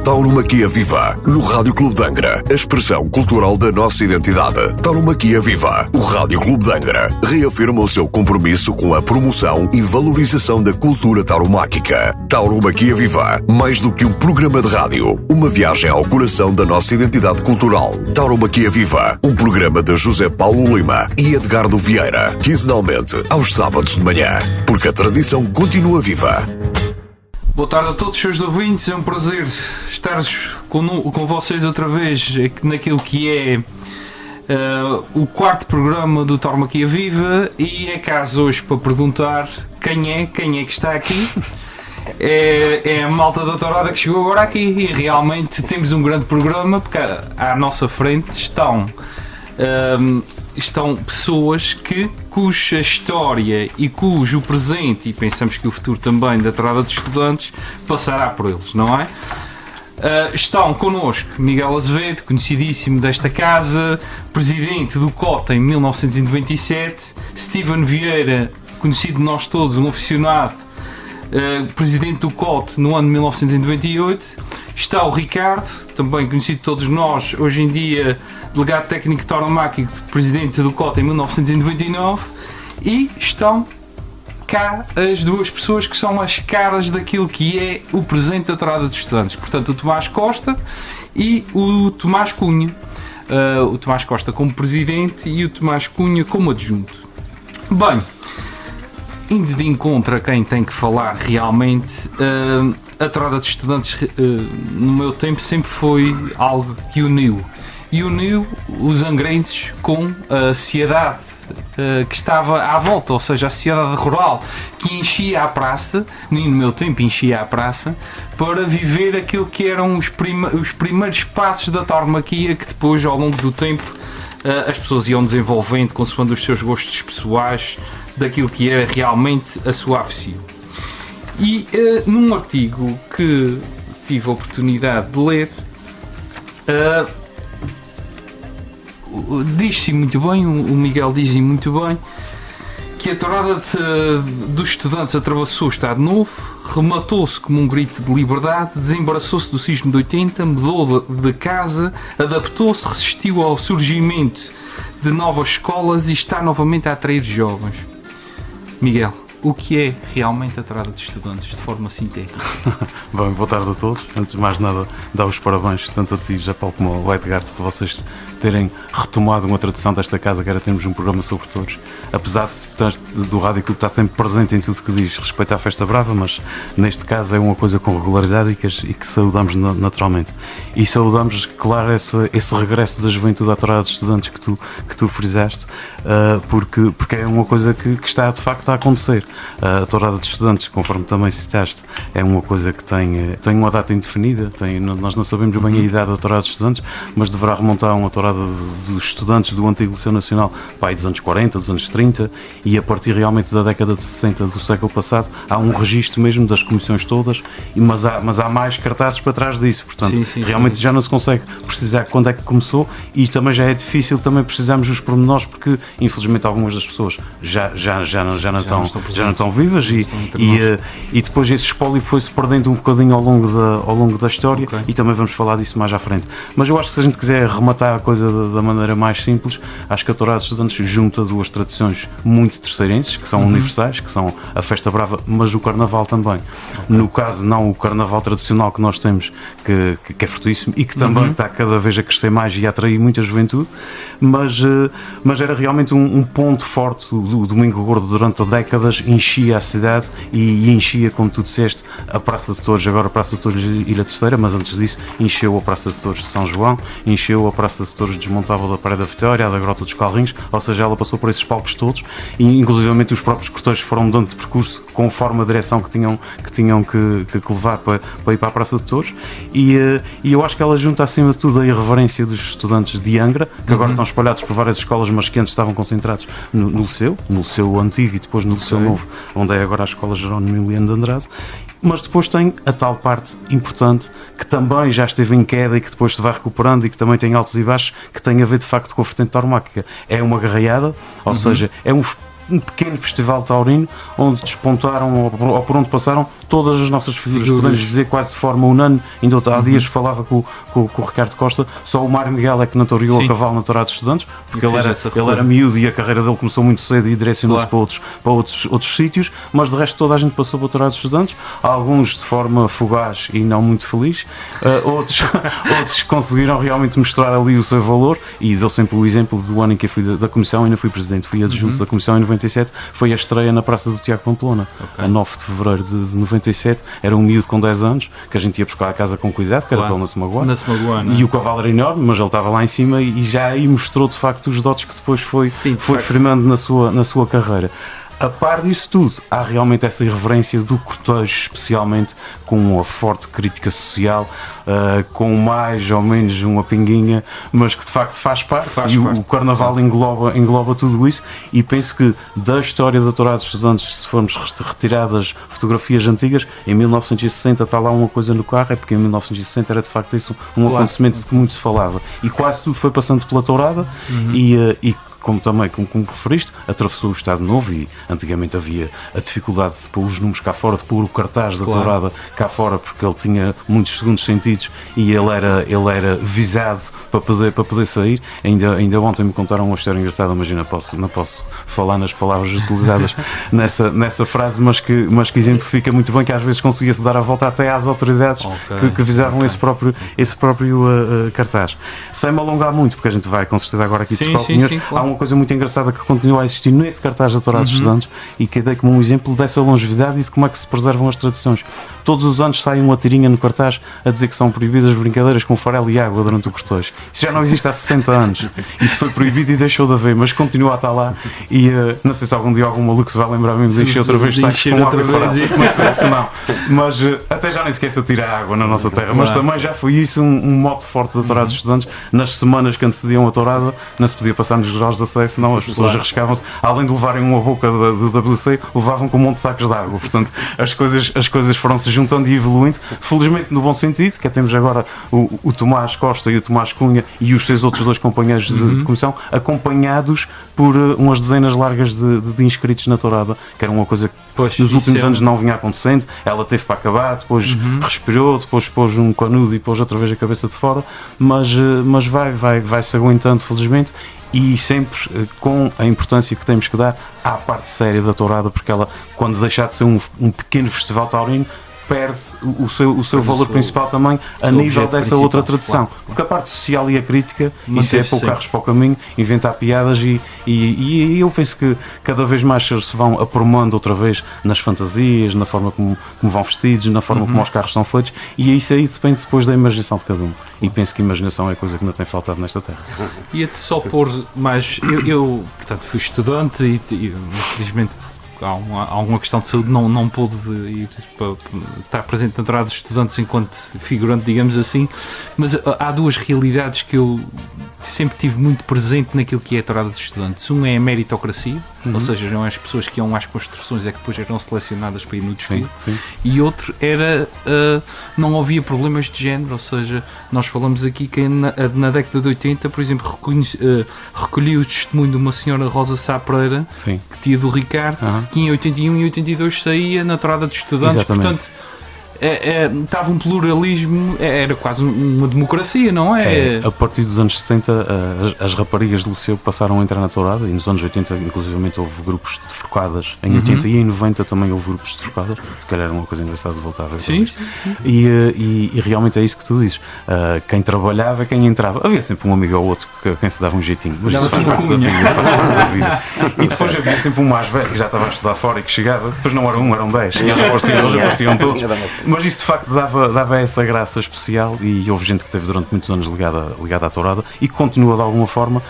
Tauromaquia Viva, no Rádio Clube de Angra, a expressão cultural da nossa identidade. Tauromaquia Viva, o Rádio Clube de Angra, reafirma o seu compromisso com a promoção e valorização da cultura tauromáquica. Tauromaquia Viva, mais do que um programa de rádio, uma viagem ao coração da nossa identidade cultural. Tauromaquia Viva, um programa de José Paulo Lima e Edgardo Vieira, quinzenalmente, aos sábados de manhã, porque a tradição continua viva. Boa tarde a todos os seus ouvintes, é um prazer estar com vocês outra vez naquilo que é o quarto programa do Tauromaquia Viva, e é caso hoje para perguntar quem é que está aqui. É a malta da Tourada que chegou agora aqui, e realmente temos um grande programa, porque à nossa frente estão pessoas cuja história e cujo presente, e pensamos que o futuro também da Tourada dos Estudantes, passará por eles, não é? Estão connosco Miguel Azevedo, conhecidíssimo desta casa, presidente do COTA em 1997, Steven Vieira, conhecido de nós todos, um aficionado, presidente do COT no ano de 1998, está o Ricardo, também conhecido de todos nós, hoje em dia delegado técnico tauromáquico, presidente do COT em 1999, e estão cá as duas pessoas que são as caras daquilo que é o presente da Tourada dos Estudantes, portanto o Tomás Costa e o Tomás Cunha, o Tomás Costa como presidente e o Tomás Cunha como adjunto. Bem, indo de encontro a quem tem que falar realmente, a Tourada dos Estudantes no meu tempo sempre foi algo que uniu os angrenses com a sociedade que estava à volta, ou seja, a sociedade rural, que enchia a praça, no meu tempo enchia a praça, para viver aquilo que eram os primeiros passos da tauromaquia, que depois, ao longo do tempo, as pessoas iam desenvolvendo consoante os seus gostos pessoais, daquilo que era realmente a sua afição. E num artigo que tive a oportunidade de ler, diz-se muito bem, o Miguel diz muito bem, que a Tourada dos Estudantes atravessou o Estado Novo, rematou-se como um grito de liberdade, desembaraçou-se do cisma de 80, mudou de casa, adaptou-se, resistiu ao surgimento de novas escolas e está novamente a atrair jovens. Miguel, o que é realmente a Tourada dos Estudantes, de forma sintética? Bem, boa tarde a todos. Antes de mais nada, dar os parabéns tanto a ti, José Paulo, como ao Edgar, por vocês terem retomado uma tradição desta casa, que era termos um programa sobre todos. Apesar do Rádio Clube estar sempre presente em tudo que diz respeito à Festa Brava, mas neste caso é uma coisa com regularidade e que saudamos naturalmente. E saudamos, claro, esse regresso da juventude à Tourada dos Estudantes que tu frisaste, porque é uma coisa que está de facto a acontecer. A Tourada dos Estudantes, conforme também citaste, é uma coisa que tem uma data indefinida, nós não sabemos bem a idade da Tourada dos Estudantes, mas deverá remontar a uma Tourada dos estudantes do antigo Liceu Nacional, dos anos 40, dos anos 30, e a partir realmente da década de 60 do século passado há um registro mesmo das comissões todas, mas há mais cartazes para trás disso, portanto sim, realmente já não se consegue precisar quando é que começou, e também já é difícil também precisarmos dos pormenores, porque infelizmente algumas das pessoas já não estão vivas, e depois esse espólio foi-se perdendo um bocadinho ao longo da história, okay. E também vamos falar disso mais à frente. Mas eu acho que se a gente quiser rematar a coisa da maneira mais simples, acho que a Tourada dos Estudantes junta duas tradições muito terceirenses, que são universais, que são a Festa Brava, mas o Carnaval também. Okay. No caso, não o Carnaval tradicional que nós temos, que é fortíssimo e que também está cada vez a crescer mais e a atrair muita juventude, mas era realmente um ponto forte. O Domingo Gordo, durante décadas, enchia a cidade e enchia, como tu disseste, a Praça de Touros, agora a Praça de Touros Ilha Terceira, mas antes disso encheu a Praça de Touros de São João, encheu a Praça de Touros desmontável da Praia da Vitória, a da Grota dos Calrinhos, ou seja, ela passou por esses palcos todos, e inclusivamente os próprios cortejos foram mudando de percurso conforme a direção que tinham que levar para ir para a Praça de Touros, e eu acho que ela junta acima de tudo a irreverência dos estudantes de Angra, que agora estão espalhados por várias escolas, mas que antes estavam concentrados no Liceu Antigo e depois no Liceu Novo, onde é agora a Escola Jerónimo Emiliano de Andrade. Mas depois tem a tal parte importante que também já esteve em queda e que depois se vai recuperando e que também tem altos e baixos, que tem a ver de facto com a vertente tauromáquica. É uma garraiada, ou seja, é um pequeno festival taurino onde despontaram, ou por onde passaram, todas as nossas figuras, podemos dizer quase de forma unânime. Ainda há dias falava com o Ricardo Costa, só o Mário Miguel é que não toreou a cavalo na Tourada de Estudantes, porque ele era miúdo e a carreira dele começou muito cedo e direcionou-se para outros sítios, mas de resto toda a gente passou para a Tourada de Estudantes, alguns de forma fugaz e não muito feliz, outros conseguiram realmente mostrar ali o seu valor, e deu sempre o exemplo do ano em que eu fui da Comissão, ainda fui Presidente, fui adjunto da Comissão em 97, foi a estreia na Praça do Tiago Pamplona, a 9 de Fevereiro de 97, era um miúdo com 10 anos, que a gente ia buscar a casa com cuidado, que era para ele não se magoar, e o cavalo era enorme, mas ele estava lá em cima e já aí mostrou de facto os dotes que depois foi firmando na sua carreira. A par disso tudo, há realmente essa irreverência do cortejo, especialmente com uma forte crítica social, com mais ou menos uma pinguinha, mas que de facto faz parte. O Carnaval engloba tudo isso, e penso que da história da Tourada dos Estudantes, se formos retiradas fotografias antigas, em 1960 está lá uma coisa no carro, é porque em 1960 era de facto isso um acontecimento de que muito se falava. E quase tudo foi passando pela Tourada, e como referiste, atravessou o Estado Novo, e antigamente havia a dificuldade de pôr os números cá fora, de pôr o cartaz da Tourada cá fora, porque ele tinha muitos segundos sentidos e ele era visado para poder sair. Ainda ontem me contaram uma história engraçada, mas eu não posso falar nas palavras utilizadas nessa frase, mas que exemplifica muito bem que às vezes conseguia-se dar a volta até às autoridades que visavam esse próprio cartaz. Sem me alongar muito, porque a gente vai com certeza agora aqui trocar opiniões. Há uma coisa muito engraçada que continua a existir nesse cartaz da Tourada dos Estudantes, e que dei como um exemplo dessa longevidade e de como é que se preservam as tradições. Todos os anos sai uma tirinha no cartaz a dizer que são proibidas brincadeiras com farelo e água durante o cortejo. Isso já não existe há 60 anos. Isso foi proibido e deixou de haver, mas continua a estar lá, e não sei se algum dia algum maluco se vai lembrar mesmo de encher outra vez sacos com água e farelo, mas penso que não. Mas até já nem sequer se atira água na nossa terra, mas também já foi isso um mote forte da Tourada dos Estudantes. Nas semanas que antecediam a Tourada não se podia passar nos graus de acesso, senão as pessoas arriscavam-se, além de levarem uma boca do WC, levavam com um monte de sacos de água. Portanto, as coisas foram-se juntando e evoluindo, felizmente no bom sentido, que temos agora o Tomás Costa e o Tomás Cunha e os seus outros dois companheiros de comissão, acompanhados por umas dezenas largas de inscritos na Tourada, que era uma coisa que nos últimos anos não vinha acontecendo. Ela teve para acabar, depois respirou, depois pôs um canudo e pôs outra vez a cabeça de fora, mas vai-se aguentando, felizmente, e sempre com a importância que temos que dar à parte séria da Tourada, porque ela, quando deixar de ser um pequeno festival taurino, perde o seu valor principal também a nível dessa outra tradição. Porque a parte social e a crítica, isso é pôr carros para o caminho, inventar piadas, e eu penso que cada vez mais se vão aprumando outra vez nas fantasias, na forma como vão vestidos, na forma como os carros são feitos, e isso aí depende depois da imaginação de cada um. E penso que a imaginação é a coisa que ainda tem faltado nesta terra. Ia-te só pôr mais... Eu portanto, fui estudante e infelizmente há uma questão de saúde, não pude estar presente na Tourada dos Estudantes enquanto figurante, digamos assim, mas há duas realidades que eu sempre tive muito presente naquilo que é a Tourada dos Estudantes. Um é a meritocracia, ou seja, não é as pessoas que iam às construções é que depois eram selecionadas para ir no desfile, e outro era não havia problemas de género, ou seja, nós falamos aqui que na década de 80, por exemplo, recolhi o testemunho de uma senhora Rosa Sá Pereira, tia do Ricardo, que em 81 e 82 saía na Tourada dos Estudantes. Exatamente. Portanto, estava um pluralismo, era quase uma democracia, não é? A partir dos anos 70 as raparigas do liceu passaram a entrar na Tourada, e nos anos 80 inclusivamente houve grupos de forcadas, em 80 e em 90 também houve grupos de forcadas, se calhar era uma coisa engraçada de voltar a ver. Sim. E realmente é isso que tu dizes, quem trabalhava, quem entrava, havia sempre um amigo ou outro que quem se dava um jeitinho, mas isso faz parte da vida. E depois havia sempre um mais velho que já estava a estudar fora e que chegava, depois não era um, eram 10, e eles apareciam todos. Mas isso de facto dava essa graça especial, e houve gente que teve durante muitos anos ligada à Tourada e que continua de alguma forma,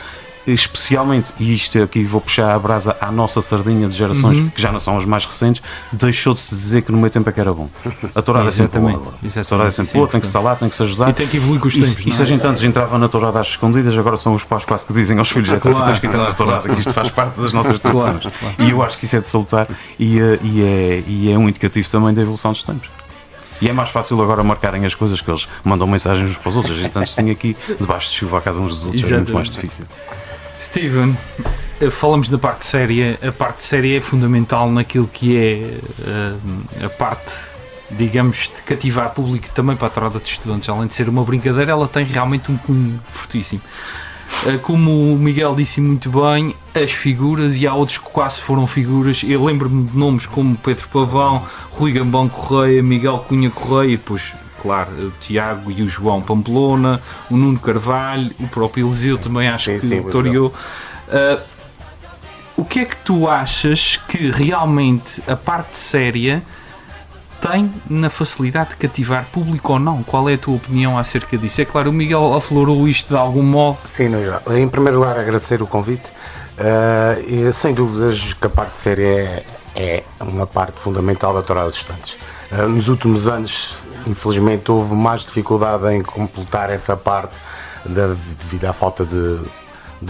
especialmente, e isto aqui vou puxar a brasa à nossa sardinha de gerações que já não são as mais recentes, deixou de se dizer que no meu tempo é que era bom. A Tourada é sempre boa. A Tourada é sempre boa, tem que estar lá, tem que se ajudar. E tem que evoluir com os tempos. E se a gente antes entrava na Tourada às escondidas, agora são os pais quase que dizem aos filhos: tu tens que entrar na Tourada, que isto faz parte das nossas tradições. E eu acho que isso é de salutar, e é um indicativo também da evolução dos tempos. E é mais fácil agora marcarem as coisas, que eles mandam mensagens uns para os outros. A gente antes tinha aqui debaixo de chuva a casa uns dos outros. Exatamente. É muito mais difícil. Steven, falamos da parte séria. A parte séria é fundamental naquilo que é a parte digamos, de cativar público também para a Torrada de Estudantes. Além de ser uma brincadeira, ela tem realmente um cunho fortíssimo. Como o Miguel disse muito bem, as figuras, e há outros que quase foram figuras. Eu lembro-me de nomes como Pedro Pavão, Rui Gambão Correia, Miguel Cunha Correia, e depois, claro, o Tiago e o João Pamplona, o Nuno Carvalho, o próprio Eliseu também acho que toreou. O que é que tu achas que realmente a parte séria tem na facilidade de cativar público ou não? Qual é a tua opinião acerca disso? É claro, o Miguel aflorou isto de algum modo. Sim, em primeiro lugar agradecer o convite, e sem dúvidas que a parte séria é uma parte fundamental da Torrada de Estudantes. Nos últimos anos, infelizmente, houve mais dificuldade em completar essa parte devido à falta de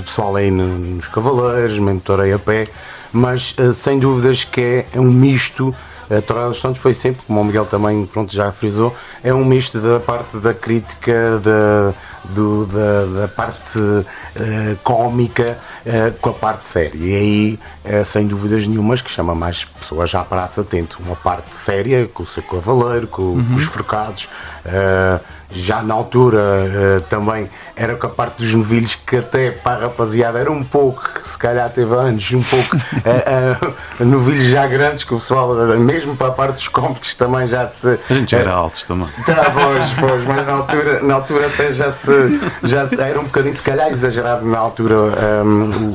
pessoal aí nos cavaleiros, mentorei a pé, mas sem dúvidas que é um misto. A Torrada dos Estudantes foi sempre, como o Miguel também já frisou, é um misto da parte da crítica, da parte cómica com a parte séria. E aí, sem dúvidas nenhumas, que chama mais pessoas à praça, tento uma parte séria, com o seu cavaleiro, com os forcados. Já na altura também era com a parte dos novilhos, que até para a rapaziada era um pouco, se calhar teve anos, um pouco novilhos já grandes, que o pessoal, mesmo para a parte dos cómicos, também já se... A gente era altos também. Tá, pois, mas na altura até já era um bocadinho, se calhar, exagerado na altura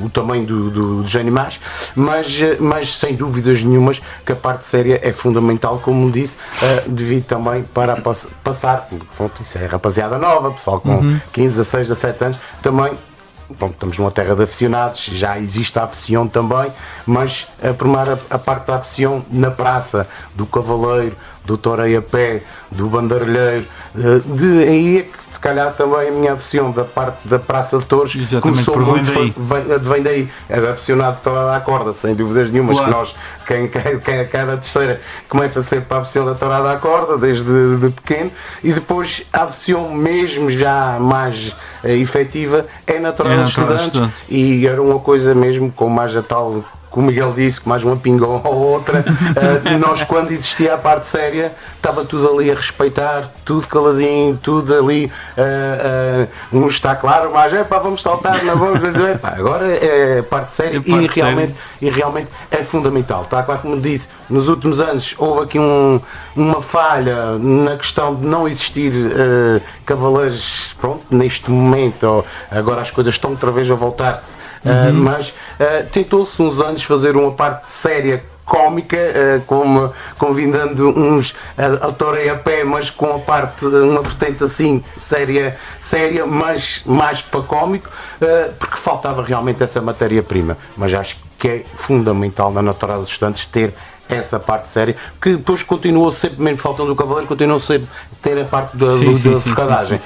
o tamanho dos animais, mas sem dúvidas nenhumas que a parte séria é fundamental, como disse, devido também para passar, isso é rapaziada nova, pessoal com 15, 16, 17 anos, também. Bom, estamos numa terra de aficionados, já existe a afição também, mas a primeira a parte da afição na praça, do cavaleiro, do toreio a pé, do bandeirolheiro, aí é que se calhar também a minha afição da parte da Praça de Touros começou muito, vem daí, era aficionado de tourada à corda, sem dúvidas nenhumas, claro. Que nós, cada terceira começa sempre para a afição da tourada à corda, desde de pequeno, e depois a afição mesmo já mais efetiva é na Torrada dos Estudantes, e era uma coisa mesmo com mais a tal, como o Miguel disse, que mais uma pinga ou outra. Nós, quando existia a parte séria, estava tudo ali a respeitar, tudo caladinho, tudo ali, não está claro, mas vamos saltar, não vamos dizer, agora é a parte séria, e realmente é fundamental. Está claro, como disse, nos últimos anos houve aqui uma falha na questão de não existir cavaleiros, pronto, neste momento, agora as coisas estão outra vez a voltar-se. Mas tentou-se uns anos fazer uma parte séria, cómica, convidando uns a toreio a pé, mas com a parte, uma vertente assim séria, mas mais para cómico, porque faltava realmente essa matéria-prima. Mas acho que é fundamental na Torrada dos Estudantes ter essa parte séria, que depois continuou sempre, mesmo faltando o cavaleiro, continuou sempre a ter a parte da forcadagem.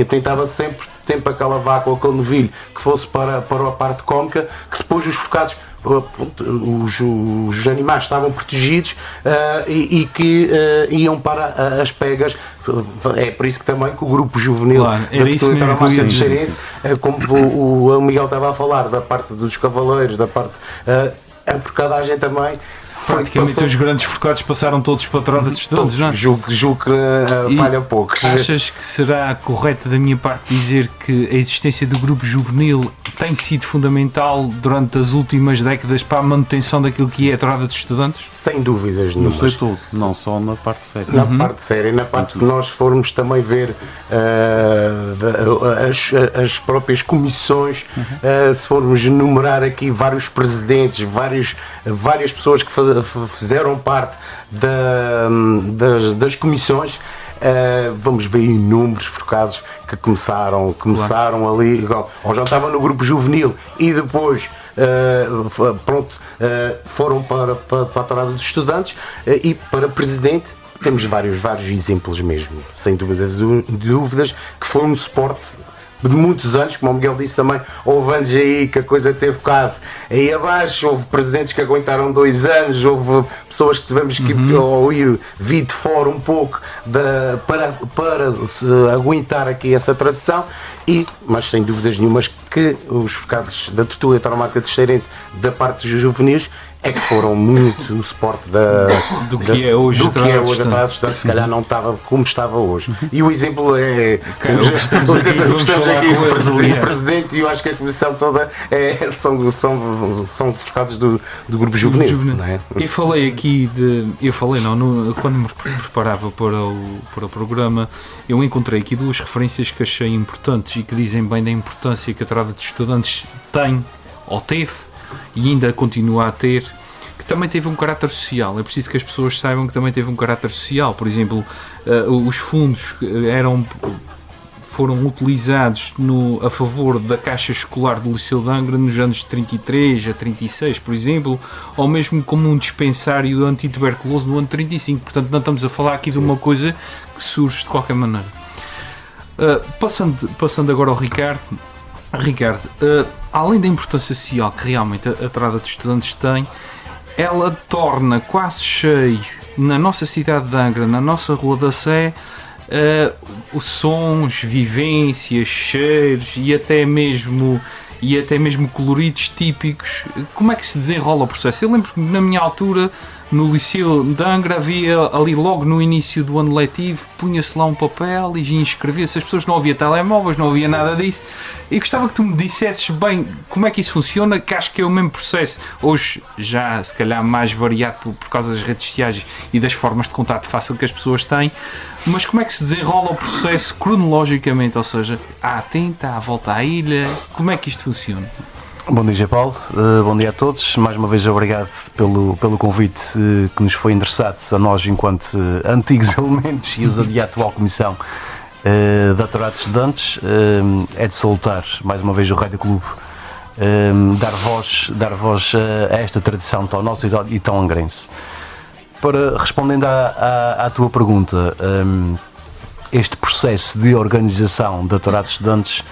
Tentava sempre aquela vaca ou aquele novilho que fosse para a parte cómica, que depois os forcados, os animais estavam protegidos e que iam para as pegas. É por isso que também que o grupo juvenil, claro, da Petulha de Xerém, como o Miguel estava a falar, da parte dos cavaleiros, da parte a forcadagem também. Praticamente os grandes forcados passaram todos para a Torrada dos Estudantes, não é? Julgo que falha poucos. Achas que será correto da minha parte dizer que a existência do grupo juvenil tem sido fundamental durante as últimas décadas para a manutenção daquilo que é a Torrada dos Estudantes? Sem dúvidas nenhuma. Não sei tudo, não só na parte séria. Na parte séria, na parte se nós formos também ver as próprias comissões, se formos enumerar aqui vários presidentes, várias pessoas que fizeram parte das comissões, vamos ver inúmeros forcados que começaram claro. Ali, ou já estavam no grupo juvenil e depois foram para a Torrada dos Estudantes e para presidente. Temos vários exemplos mesmo, sem dúvidas, que foi um suporte de muitos anos, como o Miguel disse também, houve anos aí que a coisa teve quase aí abaixo, houve presidentes que aguentaram 2 anos, houve pessoas que tivemos que vir de fora um pouco para aguentar aqui essa tradição, mas sem dúvidas nenhumas que os forcados da Tortulha Tauromáquica de Xeirense, da parte dos juvenis, é que foram muito o suporte do que é hoje a Trada dos Estudantes. Estudantes, se calhar não estava como estava hoje. E o exemplo é. Estamos aqui, vamos falar aqui com o Presidente e eu acho que a Comissão toda são focados do Grupo Juvenil. Não é? Eu falei quando me preparava para o programa, eu encontrei aqui duas referências que achei importantes e que dizem bem da importância que a Trada de Estudantes tem, ou teve, e ainda continua a ter, que também teve um caráter social. É preciso que as pessoas saibam que também teve um caráter social. Por exemplo, os fundos foram utilizados a favor da Caixa Escolar do Liceu de Angra nos anos 33 a 36, por exemplo, ou mesmo como um dispensário antituberculoso no ano 35. Portanto, não estamos a falar aqui de uma coisa que surge de qualquer maneira. Passando agora ao Ricardo, além da importância social que realmente a Trada de Estudantes tem, ela torna quase cheio na nossa cidade de Angra, na nossa Rua da Sé, os sons, vivências, cheiros e até mesmo coloridos típicos. Como é que se desenrola o processo? Eu lembro que na minha altura, no Liceu de Angra, havia ali logo no início do ano letivo, punha-se lá um papel e inscrevia-se. As pessoas não havia telemóveis, não havia nada disso. E gostava que tu me dissesses bem como é que isso funciona, que acho que é o mesmo processo. Hoje já se calhar mais variado por causa das redes sociais e das formas de contato fácil que as pessoas têm. Mas como é que se desenrola o processo cronologicamente? Ou seja, à Tinta, à volta à ilha, como é que isto funciona? Bom dia, Paulo. Bom dia a todos. Mais uma vez, obrigado pelo convite que nos foi endereçado a nós, enquanto antigos elementos e os da atual Comissão da Trada de Estudantes. É de salutar, mais uma vez, o Rádio Clube, dar voz a esta tradição tão nossa e tão angrense. Respondendo à tua pergunta, este processo de organização da Trada de Estudantes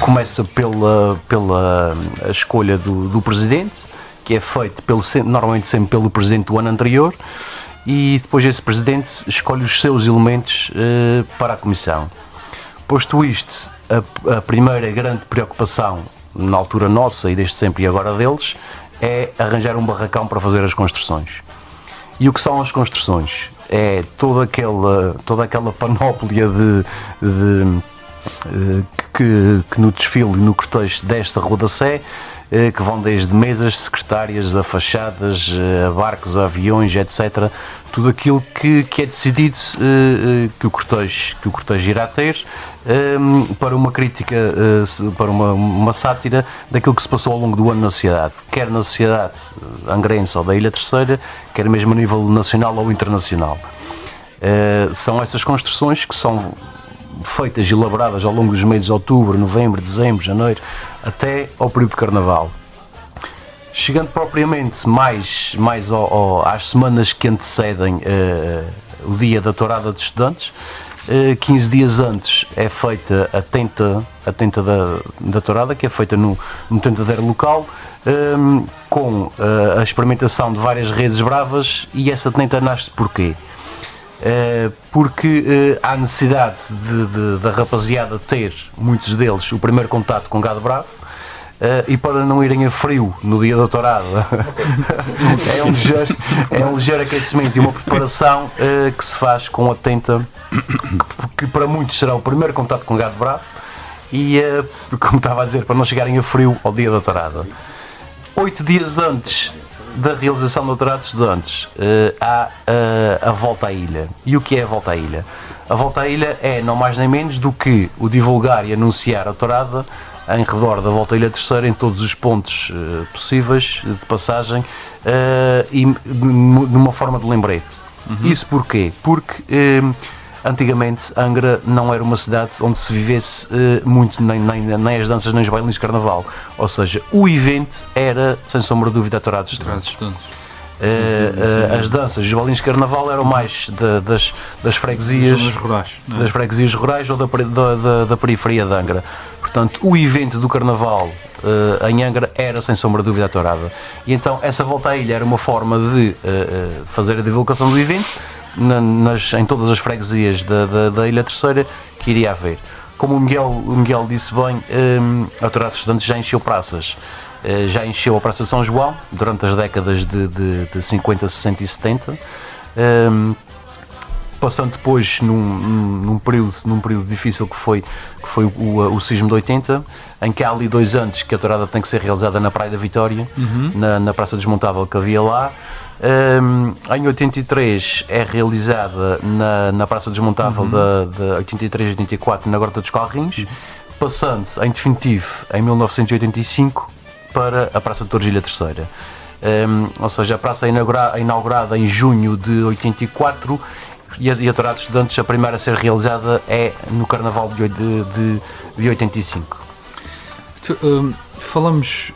começa pela escolha do Presidente, que é feito normalmente sempre pelo Presidente do ano anterior, e depois esse Presidente escolhe os seus elementos para a Comissão. Posto isto, a primeira grande preocupação, na altura nossa e desde sempre e agora deles, é arranjar um barracão para fazer as construções. E o que são as construções? É toda aquela panóplia que no desfile e no cortejo desta Rua da Sé, que vão desde mesas, secretárias, a fachadas, a barcos, a aviões, etc. Tudo aquilo que é decidido que o cortejo irá ter, para uma crítica, para uma sátira daquilo que se passou ao longo do ano na sociedade, quer na sociedade angrense ou da Ilha Terceira, quer mesmo a nível nacional ou internacional. São essas construções que são feitas e elaboradas ao longo dos meses de outubro, novembro, dezembro, janeiro, até ao período de Carnaval. Chegando propriamente mais às semanas que antecedem o dia da Tourada de Estudantes, 15 dias antes é feita a tenta da Tourada, que é feita no tentadeiro local, com a experimentação de várias redes bravas, e essa tenta nasce porquê? Porque há necessidade da rapaziada ter, muitos deles, o primeiro contato com gado bravo, e para não irem a frio no dia da tourada é um ligeiro aquecimento e uma preparação que se faz com a tenta, que para muitos será o primeiro contato com gado bravo, e como estava a dizer, para não chegarem a frio ao dia da tourada. 8 dias antes da realização da Trada de Estudantes, há a volta à ilha. E o que é a volta à ilha? A volta à ilha é não mais nem menos do que o divulgar e anunciar a tourada em redor da volta à Ilha Terceira, em todos os pontos possíveis de passagem, e numa forma de lembrete. Isso porquê? Porque antigamente Angra não era uma cidade onde se vivesse muito nem as danças nem os bailinhos de carnaval, ou seja, o evento era, sem sombra de dúvida, a Tourada de Estudantes. As danças e os bailinhos de carnaval eram mais das freguesias rurais, das freguesias rurais ou da periferia de Angra. Portanto, o evento do carnaval em Angra era, sem sombra de dúvida, a Tourada. E então essa volta à ilha era uma forma de fazer a divulgação do evento em todas as freguesias da Ilha Terceira que iria haver. Como o Miguel disse bem, a Tourada de Estudantes já encheu praças. já encheu a Praça de São João durante as décadas de 50, 60 e 70, passando depois num período difícil que foi o sismo de 80, em que há ali 2 anos que a tourada tem que ser realizada na Praia da Vitória, na Praça Desmontável que havia lá. Em 83 é realizada na Praça Desmontável de 83 e 84 na Grota dos Calrins, passando em definitivo em 1985 para a Praça de Torres III. Ou seja, a praça é inaugurada em junho de 84 e a tourada de estudantes, a primeira a ser realizada é no Carnaval de 85. Falamos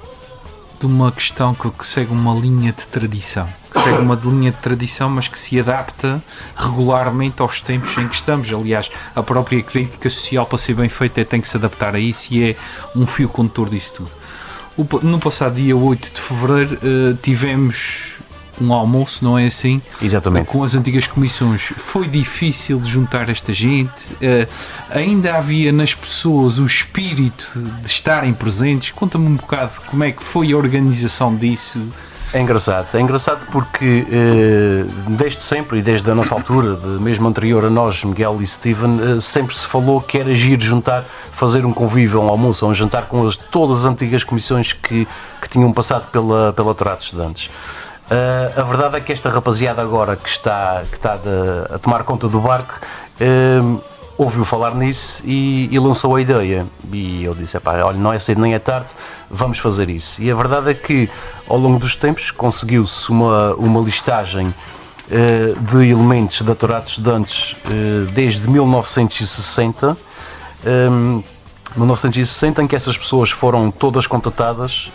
de uma questão que segue uma linha de tradição. Que segue uma linha de tradição, mas que se adapta regularmente aos tempos em que estamos. Aliás, a própria crítica social, para ser bem feita, tem que se adaptar a isso e é um fio condutor disso tudo. No passado dia 8 de fevereiro tivemos um almoço, não é assim? Exatamente. Com as antigas comissões. Foi difícil de juntar esta gente? Ainda havia nas pessoas o espírito de estarem presentes? Conta-me um bocado como é que foi a organização disso. É engraçado porque desde sempre e desde a nossa altura, mesmo anterior a nós, Miguel e Steven, sempre se falou que era giro juntar, fazer um convívio, um almoço ou um jantar com todas as antigas comissões que tinham passado pela tourada de estudantes. A verdade é que esta rapaziada agora que está a tomar conta do barco ouviu falar nisso e lançou a ideia. E eu disse, olha, não é cedo nem é tarde, vamos fazer isso. E a verdade é que ao longo dos tempos conseguiu-se uma listagem de elementos da tourada de estudantes desde 1960. 1960, em que essas pessoas foram todas contatadas,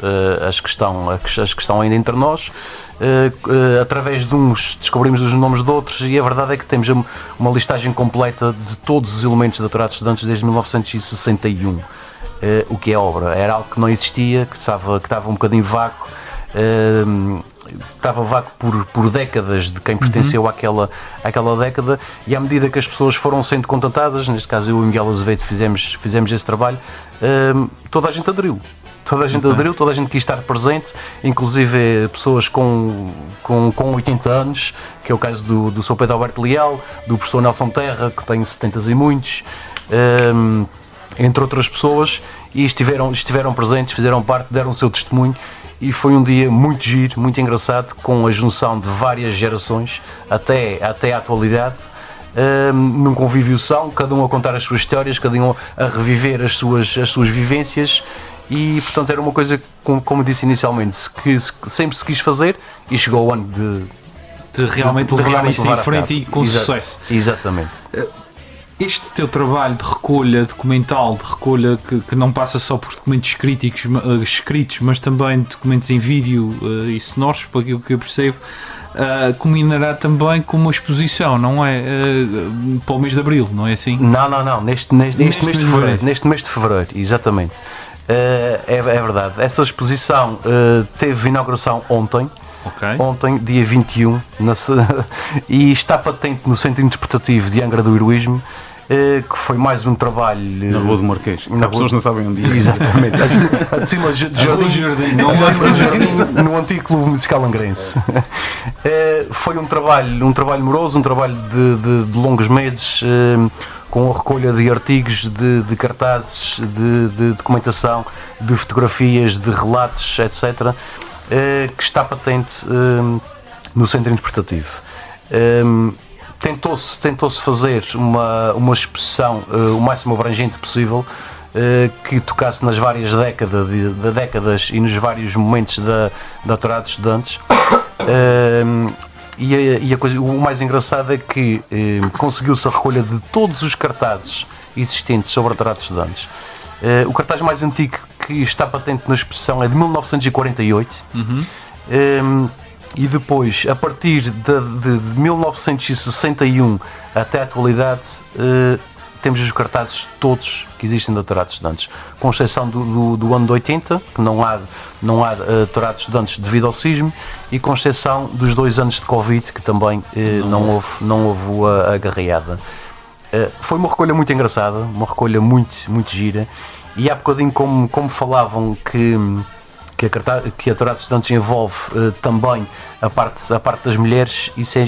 as que estão ainda entre nós, através de uns descobrimos os nomes de outros, e a verdade é que temos uma listagem completa de todos os elementos da tourada de estudantes desde 1961, o que é obra. Era algo que não existia, que estava um bocadinho vago, estava vago por décadas de quem pertenceu àquela década, e à medida que as pessoas foram sendo contatadas, neste caso eu e o Miguel Azevedo fizemos esse trabalho, toda a gente aderiu. Toda a gente quis estar presente, inclusive pessoas com 80 anos, que é o caso do Sr. Pedro Alberto Leal, do professor Nelson Terra, que tem 70 e muitos, entre outras pessoas, e estiveram presentes, fizeram parte, deram o seu testemunho, e foi um dia muito giro, muito engraçado, com a junção de várias gerações, até à atualidade, num convívio são, cada um a contar as suas histórias, cada um a reviver as suas vivências, e portanto era uma coisa, como disse inicialmente, que sempre se quis fazer, e chegou o ano de realmente levar isso em frente e com sucesso. Exatamente. Este teu trabalho de recolha documental, de recolha que não passa só por documentos escritos, mas também documentos em vídeo e sonoros, por aquilo que eu percebo, culminará também com uma exposição, não é? Para o mês de Abril, não é assim? Não, neste mês de Fevereiro, exatamente. É verdade. Essa exposição teve inauguração ontem. Okay. Ontem, dia 21, e está patente no Centro Interpretativo de Angra do Heroísmo, que foi mais um trabalho na Rua do Marquês, que as pessoas não sabem onde é. Exatamente, acima de Jardim, no antigo Clube Musical Angrense. Foi um trabalho moroso, um trabalho de longos meses, com a recolha de artigos, de cartazes, de documentação, de fotografias, de relatos, etc., que está patente no Centro Interpretativo. Tentou-se fazer uma exposição o máximo abrangente possível, que tocasse nas várias décadas e nos vários momentos da tourada de estudantes. O mais engraçado é que conseguiu-se a recolha de todos os cartazes existentes sobre a tourada de estudantes. O cartaz mais antigo que está patente na exposição é de 1948, e depois, a partir de 1961 até a atualidade, temos os cartazes todos que existem da tourada de estudantes, com exceção do ano de 80, que não há tourada de estudantes devido ao sismo, e com exceção dos 2 anos de Covid, que também não houve a garreada. Foi uma recolha muito engraçada, uma recolha muito, muito gira, e há bocadinho como falavam que que a Tourada de Estudantes envolve também a parte das mulheres. Isso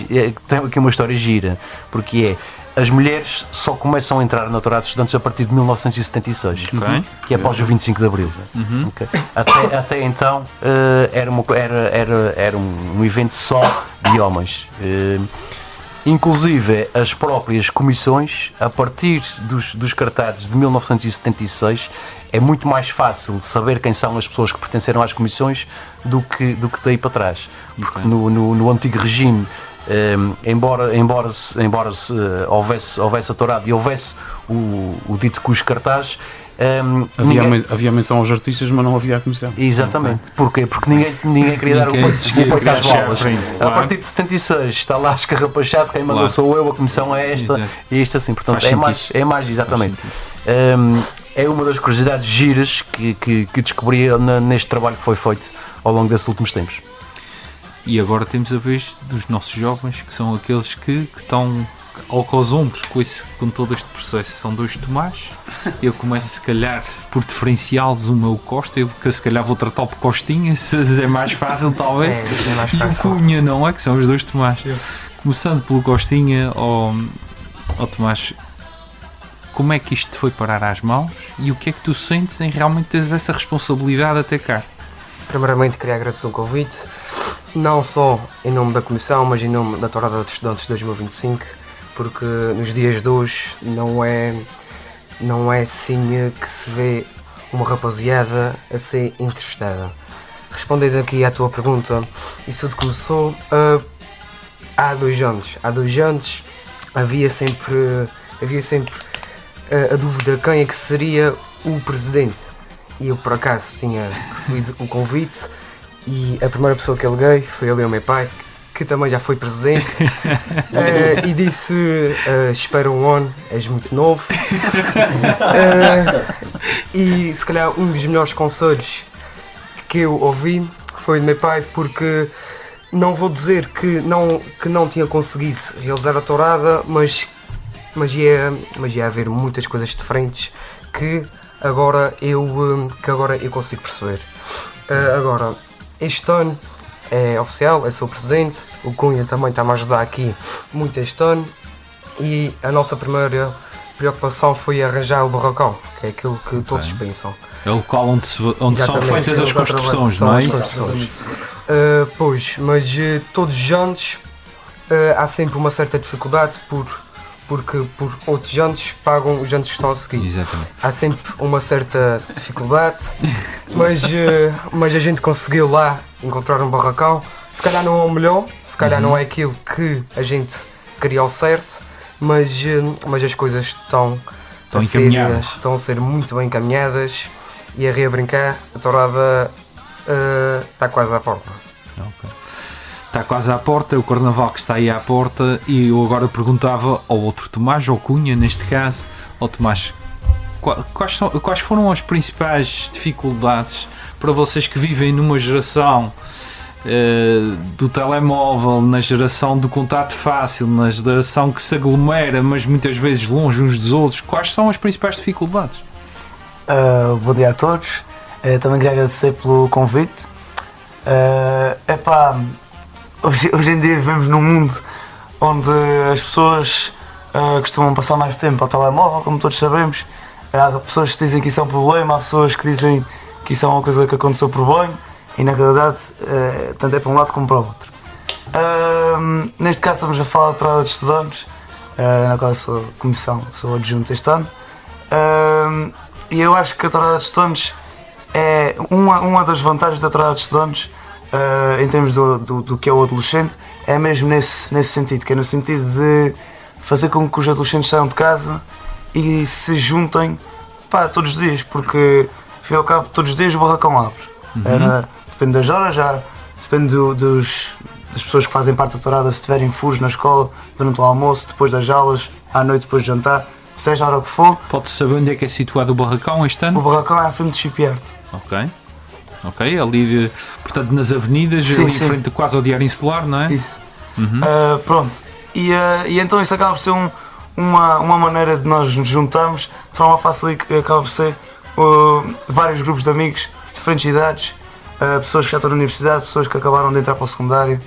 tem aqui uma história gira, porque as mulheres só começam a entrar na Tourada de Estudantes a partir de 1976, que é após o 25 de Abril. Okay. Até então era um evento só de homens. Inclusive as próprias comissões, a partir dos cartazes de 1976, é muito mais fácil saber quem são as pessoas que pertenceram às comissões do que daí para trás. Porque no antigo regime, embora houvesse a Tourada e houvesse o dito cujo cartaz, havia menção aos artistas, mas não havia a comissão. Exatamente. Porquê? Porque ninguém queria dar o peito às bolas. A partir de 76 está lá escarrapachado, quem manda sou eu, a comissão é esta, e isto assim. Portanto, é mais exatamente. É uma das curiosidades giras que descobri neste trabalho que foi feito ao longo desses últimos tempos. E agora temos a vez dos nossos jovens, que são aqueles que estão aos ombros com todo este processo. São dois Tomás. Eu começo, se calhar, por diferenciá-los, o meu Costa, que se calhar vou tratar por Costinha, se é mais fácil, talvez. É mais fácil. E o Cunha, não é? Que são os dois Tomás. Sim. Começando pelo Costinha, ao Tomás, como é que isto te foi parar às mãos e o que é que tu sentes em realmente teres essa responsabilidade até cá? Primeiramente, queria agradecer o convite, não só em nome da Comissão, mas em nome da Tourada de Estudantes 2025, porque nos dias de hoje não é assim que se vê uma rapaziada a ser entrevistada. Respondendo aqui à tua pergunta, isso tudo começou há 2 anos. Há 2 anos havia sempre a dúvida quem é que seria o presidente. E eu por acaso tinha recebido o convite e a primeira pessoa que eu liguei foi ali ao meu pai, que também já foi presidente, e disse: espera um ano, és muito novo. E se calhar um dos melhores conselhos que eu ouvi foi do meu pai, porque não vou dizer que não tinha conseguido realizar a tourada, mas ia haver muitas coisas diferentes que agora eu consigo perceber. Agora, este ano é oficial, eu sou o presidente, o Cunha também está-me a ajudar aqui muito este ano, e a nossa primeira preocupação foi arranjar o barracão, que é aquilo que todos pensam. É o local onde são feitas as construções, não é isso? Pois, mas todos os anos há sempre uma certa dificuldade porque por outros jantes pagam os jantes que estão a seguir. Exatamente. Há sempre uma certa dificuldade, mas a gente conseguiu lá encontrar um barracão. Se calhar não é o melhor, se calhar não é aquilo que a gente queria ao certo, mas as coisas estão a ser muito bem encaminhadas, e a rir a brincar, a tourada está quase à porta. Okay. Está quase à porta, o Carnaval que está aí à porta, e eu agora perguntava ao outro Tomás, ao Cunha neste caso, ao Tomás, quais foram as principais dificuldades para vocês que vivem numa geração do telemóvel, na geração do contato fácil, na geração que se aglomera, mas muitas vezes longe uns dos outros? Quais são as principais dificuldades? Bom dia a todos, também queria agradecer pelo convite. Hoje em dia vivemos num mundo onde as pessoas costumam passar mais tempo ao telemóvel, como todos sabemos. Há pessoas que dizem que isso é um problema, há pessoas que dizem que isso é uma coisa que aconteceu por bem, e na realidade tanto é para um lado como para o outro. Neste caso estamos a falar da Tourada de Estudantes, na qual eu sou comissão, sou adjunto este ano, e eu acho que a Tourada de Estudantes é uma das vantagens da Tourada de Estudantes, em termos do que é o adolescente, é mesmo nesse sentido, que é no sentido de fazer com que os adolescentes saiam de casa e se juntem todos os dias, porque ao cabo todos os dias o barracão abre. Depende das horas, já depende das pessoas que fazem parte da tourada, se tiverem furos na escola, durante o almoço, depois das aulas, à noite depois de jantar, seja a hora que for. Pode saber onde é que é situado o barracão este ano? O barracão é à frente do shipyard. Ok, ali portanto nas avenidas, sim, ali em frente quase ao Diário Insular, não é? Isso. Pronto. E então isso acaba por ser uma maneira de nós nos juntarmos de forma fácil, e que acaba por ser vários grupos de amigos de diferentes idades, pessoas que já estão na universidade, pessoas que acabaram de entrar para o secundário,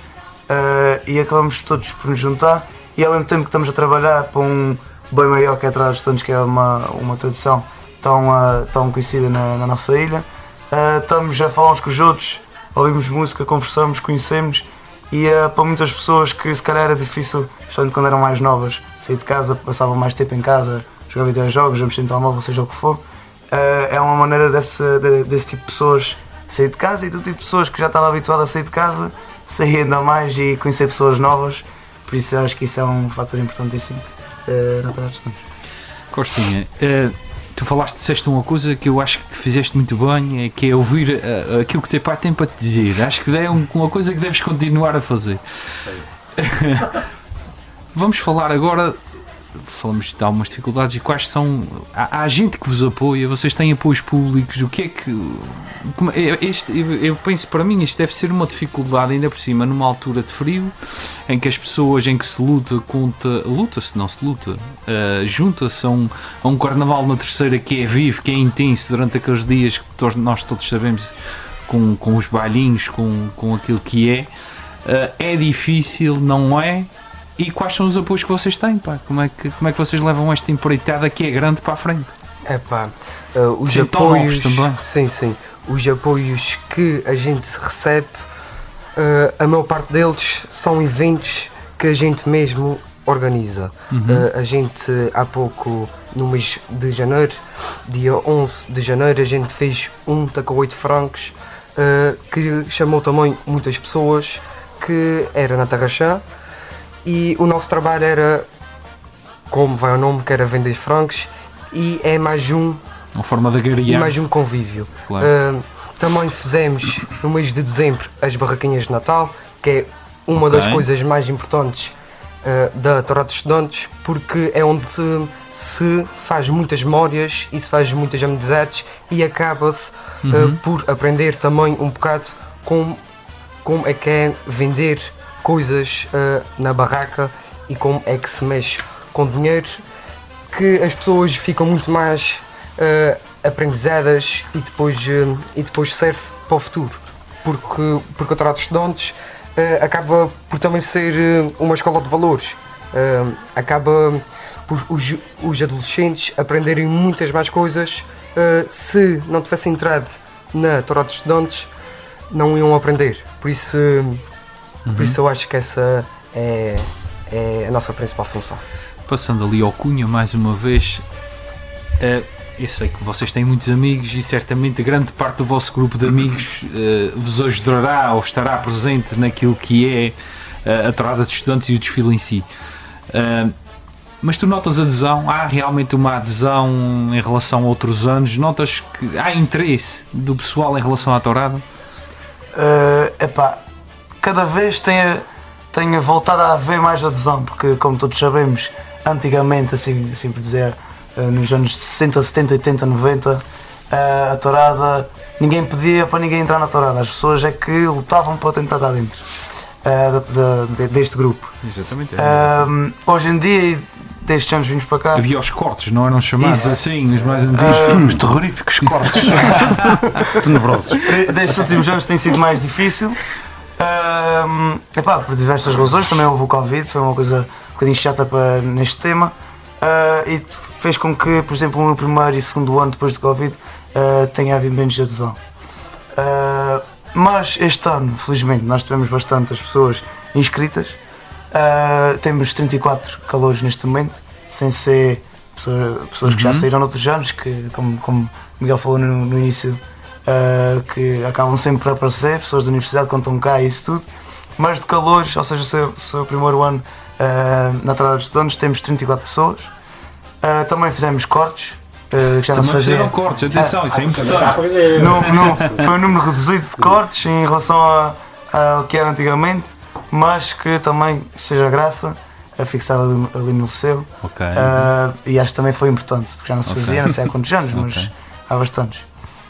e acabamos todos por nos juntar, e ao mesmo tempo que estamos a trabalhar para um bem maior que é a Torada dos Estudantes, que é uma tradição tão conhecida na nossa ilha, estamos a falar uns com os outros, ouvimos música, conversamos, conhecemos, e para muitas pessoas que se calhar era difícil, especialmente quando eram mais novas, sair de casa, passavam mais tempo em casa, jogar videojogos, mexer no telemóvel, seja o que for, é uma maneira desse tipo de pessoas sair de casa, e do tipo de pessoas que já estava habituado a sair de casa, sair ainda mais e conhecer pessoas novas. Por isso eu acho que isso é um fator importantíssimo na Torada dos Estudantes. Costinha, tu disseste uma coisa que eu acho que fizeste muito bem, que é ouvir aquilo que teu pai tem para te dizer. Acho que é uma coisa que deves continuar a fazer. Vamos falar agora, falamos de algumas dificuldades e quais são. Há gente que vos apoia, vocês têm apoios públicos, o que é que. Eu penso, para mim, isto deve ser uma dificuldade, ainda por cima, numa altura de frio, em que as pessoas, em que se luta-se, não se luta, junta-se a um carnaval na terceira que é vivo, que é intenso, durante aqueles dias que nós todos sabemos, com os bailinhos, com aquilo que é difícil, não é? E quais são os apoios que vocês têm, pá? Como é que vocês levam esta empreitada que é grande para a frente? Os Sim, apoios também. Sim, os apoios que a gente recebe, a maior parte deles são eventos que a gente mesmo organiza. A gente há pouco, no mês de janeiro, dia 11 de janeiro, a gente fez um taca 8 francos, que chamou também muitas pessoas, que era na Tarraxá, e o nosso trabalho era, como vai o nome, que era vender francos, e é mais uma forma de agariar. E mais um convívio. Claro. Também fizemos no mês de dezembro as barraquinhas de Natal, que é uma das coisas mais importantes da Torada dos Estudantes, porque é onde se faz muitas memórias e se faz muitas amizades, e acaba-se por aprender também um bocado como é que é vender coisas na barraca e como é que se mexe com dinheiro, que as pessoas ficam muito mais aprendizadas e depois serve para o futuro, porque a Torada dos Estudantes acaba por também ser uma escola de valores, acaba por os adolescentes aprenderem muitas mais coisas. Se não tivessem entrado na Torada dos Estudantes, não iam aprender, por isso eu acho que essa é a nossa principal função. Passando ali ao Cunha mais uma vez, eu sei que vocês têm muitos amigos e certamente grande parte do vosso grupo de amigos vos ajudará ou estará presente naquilo que é a Torada dos Estudantes e o desfile em si. Mas tu notas adesão? Há realmente uma adesão em relação a outros anos? Notas que há interesse do pessoal em relação à Torada? Cada vez tem voltado a haver mais adesão, porque, como todos sabemos, antigamente, assim por dizer, nos anos 60, 70, 80, 90, a Torada, ninguém pedia para ninguém entrar na Torada, as pessoas é que lutavam para tentar estar dentro deste grupo. Exatamente. Hoje em dia, destes anos vimos para cá, havia os cortes, não eram chamados assim, os mais antigos? Os terroríficos cortes. Tenebrosos. Destes últimos anos tem sido mais difícil, por diversas razões. Também houve o Covid, foi uma coisa um bocadinho chata neste tema, e fez com que, por exemplo, no primeiro e segundo ano depois do Covid tenha havido menos adesão. Mas este ano, felizmente, nós tivemos bastantes pessoas inscritas. Temos 34 calouros neste momento, sem ser pessoas que já saíram noutros anos, que, como Miguel falou no início, que acabam sempre por aparecer, pessoas da universidade quando estão cá e isso tudo. Mas de calouros, ou seja, o seu primeiro ano na Torada dos Estudantes, temos 34 pessoas. Também fizemos cortes, que já não se fazia. Fizeram cortes, atenção, isso é importante. Foi um número reduzido de cortes em relação ao que era antigamente, mas que também seja graça a fixar ali no liceu. E acho que também foi importante, porque já não se fazia, não sei há quantos anos, mas há bastantes.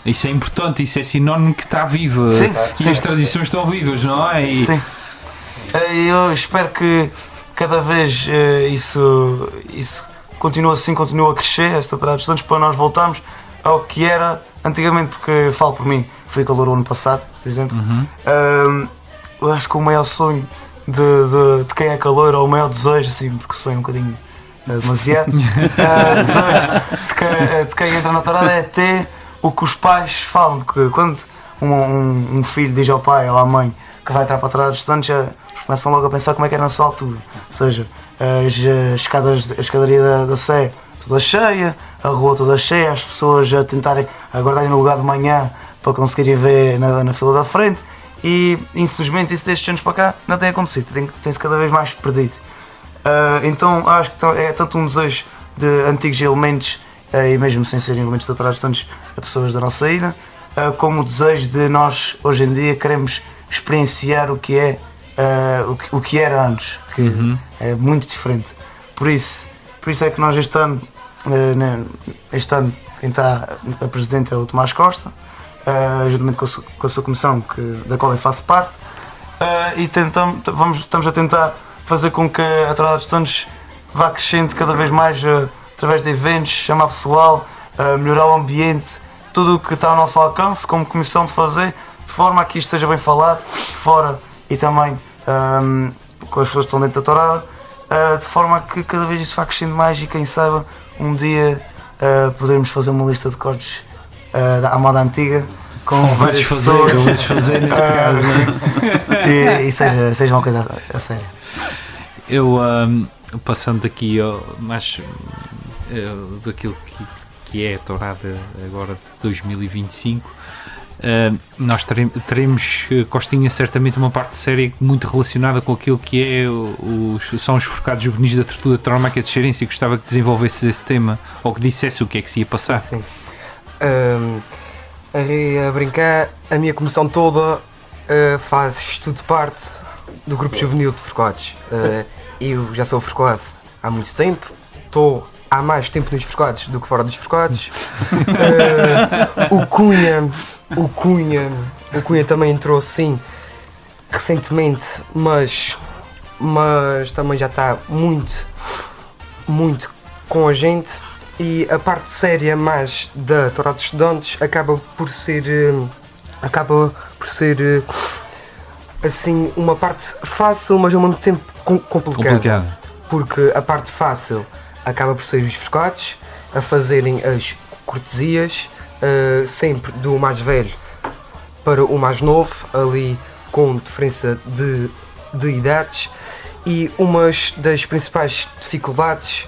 Isso é importante, isso é sinónimo que está viva. Sim. As tradições estão vivas, não é? Sim. Eu espero que cada vez isso continua assim, continua a crescer, esta Torada dos Estudantes, para nós voltarmos ao que era antigamente, porque falo por mim, fui calor o ano passado, por exemplo. Eu acho que o maior sonho de quem é calor, ou o maior desejo, assim, porque sonho um bocadinho demasiado, desejo de quem entra na tourada é ter o que os pais falam, porque quando um filho diz ao pai ou à mãe que vai entrar para a tourada dos estudantes, começam logo a pensar como é que era na sua altura, ou seja, a escadaria da Sé toda cheia, a rua toda cheia, as pessoas a tentarem aguardarem no lugar de manhã para conseguirem ver na fila da frente, e infelizmente isso destes anos para cá não tem acontecido, tem-se cada vez mais perdido. Então acho que é tanto um desejo de antigos elementos, e mesmo sem serem elementos da tourada dos estudantes, a pessoas da nossa ilha, como o desejo de nós hoje em dia queremos experienciar o que é o que era antes, que é muito diferente. Por isso é que nós este ano quem está a presidente é o Tomás Costa, juntamente com a sua comissão, da qual eu faço parte, e estamos a tentar fazer com que a tourada dos estudantes vá crescendo cada vez mais através de eventos, chamar pessoal, melhorar o ambiente, tudo o que está ao nosso alcance como comissão de fazer, de forma a que isto seja bem falado de fora e também com as pessoas que estão dentro da tourada, de forma a que cada vez isto vá crescendo mais, e quem sabe um dia podermos fazer uma lista de códigos à moda antiga com várias pessoas. Vamos fazer neste caso, né? e seja uma coisa a sério. Eu, passando aqui mais daquilo que é a tourada agora de 2025, nós teremos, Costinha, certamente uma parte séria muito relacionada com aquilo que são os forcados juvenis da Tortuga de Tauromáquia de Xeirense, e gostava que desenvolvesse esse tema, ou que dissesse o que é que se ia passar. Sim. A brincar, a minha comissão toda faz tudo parte do grupo juvenil de forcados. Eu já sou forcado há muito tempo, estou há mais tempo nos forcados do que fora dos forcados. O Cunha também entrou sim recentemente, mas também já está muito com a gente, e a parte séria mais da tourada dos estudantes acaba por ser assim uma parte fácil, mas ao mesmo tempo complicada. Porque a parte fácil acaba por ser os forcados a fazerem as cortesias, sempre do mais velho para o mais novo, ali com diferença de idades, e uma das principais dificuldades,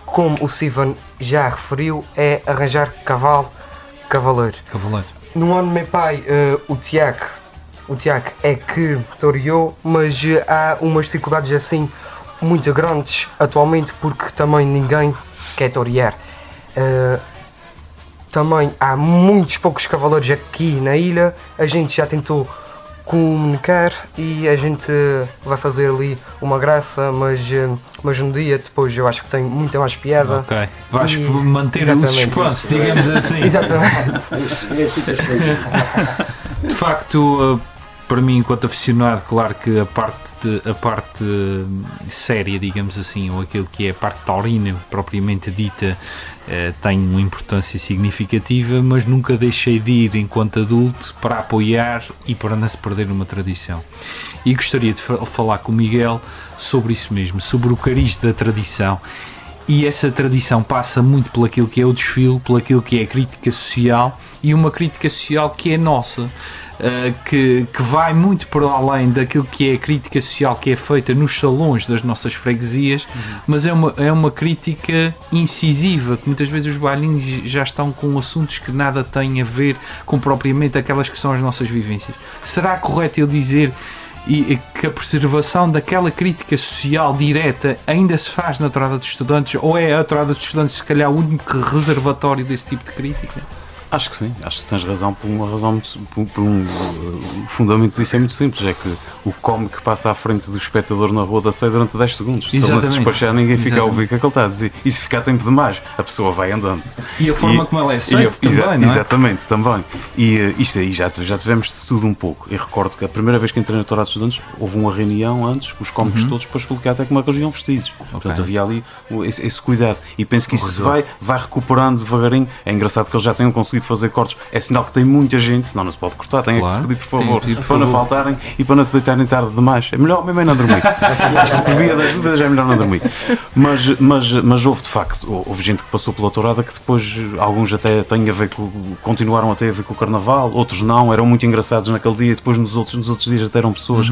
como o Sivan já referiu, é arranjar cavaleiro. No ano do meu pai, o Tiago é que toreou, mas há umas dificuldades assim muito grandes atualmente, porque também ninguém quer torear. Também há muitos poucos cavaleiros aqui na ilha. A gente já tentou comunicar e a gente vai fazer ali uma graça, mas um dia depois eu acho que tem muita mais piada. Ok, vais manter o suspense, digamos assim. Exatamente. De facto, para mim, enquanto aficionado, claro que a parte séria, digamos assim, ou aquilo que é a parte taurina propriamente dita, tem uma importância significativa, mas nunca deixei de ir enquanto adulto para apoiar e para não se perder uma tradição. E gostaria de falar com o Miguel sobre isso mesmo, sobre o cariz da tradição. E essa tradição passa muito por aquilo que é o desfile, por aquilo que é a crítica social, e uma crítica social que é nossa, que vai muito para além daquilo que é a crítica social que é feita nos salões das nossas freguesias, mas é uma crítica incisiva, que muitas vezes os bailins já estão com assuntos que nada têm a ver com propriamente aquelas que são as nossas vivências. Será correto eu dizer que a preservação daquela crítica social direta ainda se faz na tourada dos estudantes, ou é a tourada dos estudantes se calhar o único reservatório desse tipo de crítica? Acho que sim, acho que tens razão por uma razão o fundamento disso é muito simples, é que o cómico passa à frente do espectador na Rua da Sé durante 10 segundos. Se ele não se despachar, ninguém fica a ouvir o que é que ele está a dizer. E se ficar tempo demais, a pessoa vai andando. E a forma como ela é aceita também, não é? Exatamente, também. E isto aí já tivemos de tudo um pouco. E recordo que a primeira vez que entrei na tourada dos estudantes, houve uma reunião antes, com os cómicos todos, para explicar até como é que eles iam vestidos. Portanto, havia ali esse cuidado. E penso que isso se vai recuperando devagarinho. É engraçado que eles já tenham conseguido de fazer cortes, é sinal que tem muita gente, senão não se pode cortar, tem que se pedir, por favor, Tem que pedir, por para não favor. faltarem e para não se deitarem tarde demais. É melhor mesmo é não dormir. Se previa das dúvidas, é melhor não dormir. Mas houve, de facto, houve gente que passou pela tourada que depois, alguns até têm a ver continuaram até a ver com o Carnaval, outros não, eram muito engraçados naquele dia, e depois nos outros dias até eram pessoas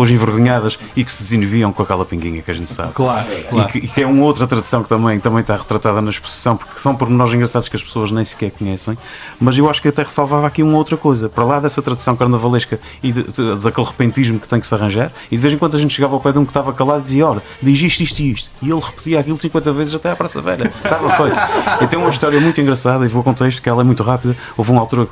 envergonhadas e que se desinibiam com aquela pinguinha que a gente sabe. Claro. E que é uma outra tradição que também está retratada na exposição, porque são pormenores engraçados que as pessoas nem sequer conhecem, mas eu acho que até ressalvava aqui uma outra coisa, para lá dessa tradição carnavalesca e daquele repentismo que tem que se arranjar, e de vez em quando a gente chegava ao pé de um que estava calado e dizia, ora, diz isto e isto, e ele repetia aquilo 50 vezes até à Praça Velha, estava feito. E tem uma história muito engraçada, e vou contar isto, que ela é muito rápida. Houve uma altura,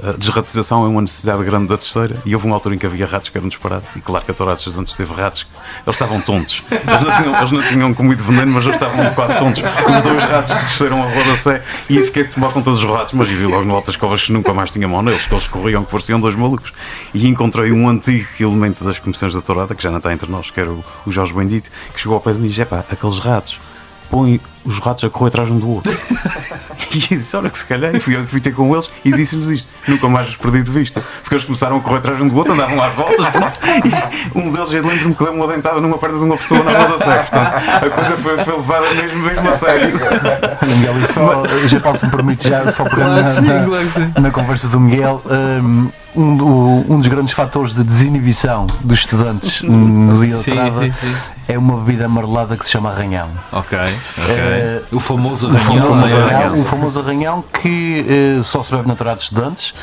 a desratização é uma necessidade grande da terceira, e houve uma altura em que havia ratos que eram disparado, e claro que a tourada antes teve ratos, eles estavam tontos, eles não tinham comido veneno, mas eles estavam um bocado tontos, os dois ratos que desceram a rodacé, e eu fiquei a tomar com todos os ratos, mas vi logo no Altas Covas que nunca mais tinha mão neles, que eles corriam que pareciam dois malucos, e encontrei um antigo elemento das comissões da tourada, que já não está entre nós, que era o Jorge Bendito, que chegou ao pé de mim e disse, aqueles ratos põem os ratos a correr atrás um do outro. E eu disse, olha que se calhar, fui ter com eles e disse-lhes isto, nunca mais os perdi de vista, porque eles começaram a correr atrás um do outro, andavam às voltas, e um deles, eu lembro-me que deu uma dentada numa perna de uma pessoa na roda séria, portanto, a coisa foi levada mesmo a sério. Miguel, e só, já posso me permitir, já só pegando na conversa do Miguel, um dos grandes fatores de desinibição dos estudantes no dia da entrada é uma bebida amarelada que se chama arranhão. Ok. O famoso arranhão. O famoso arranhão que só se bebe na tourada de estudantes.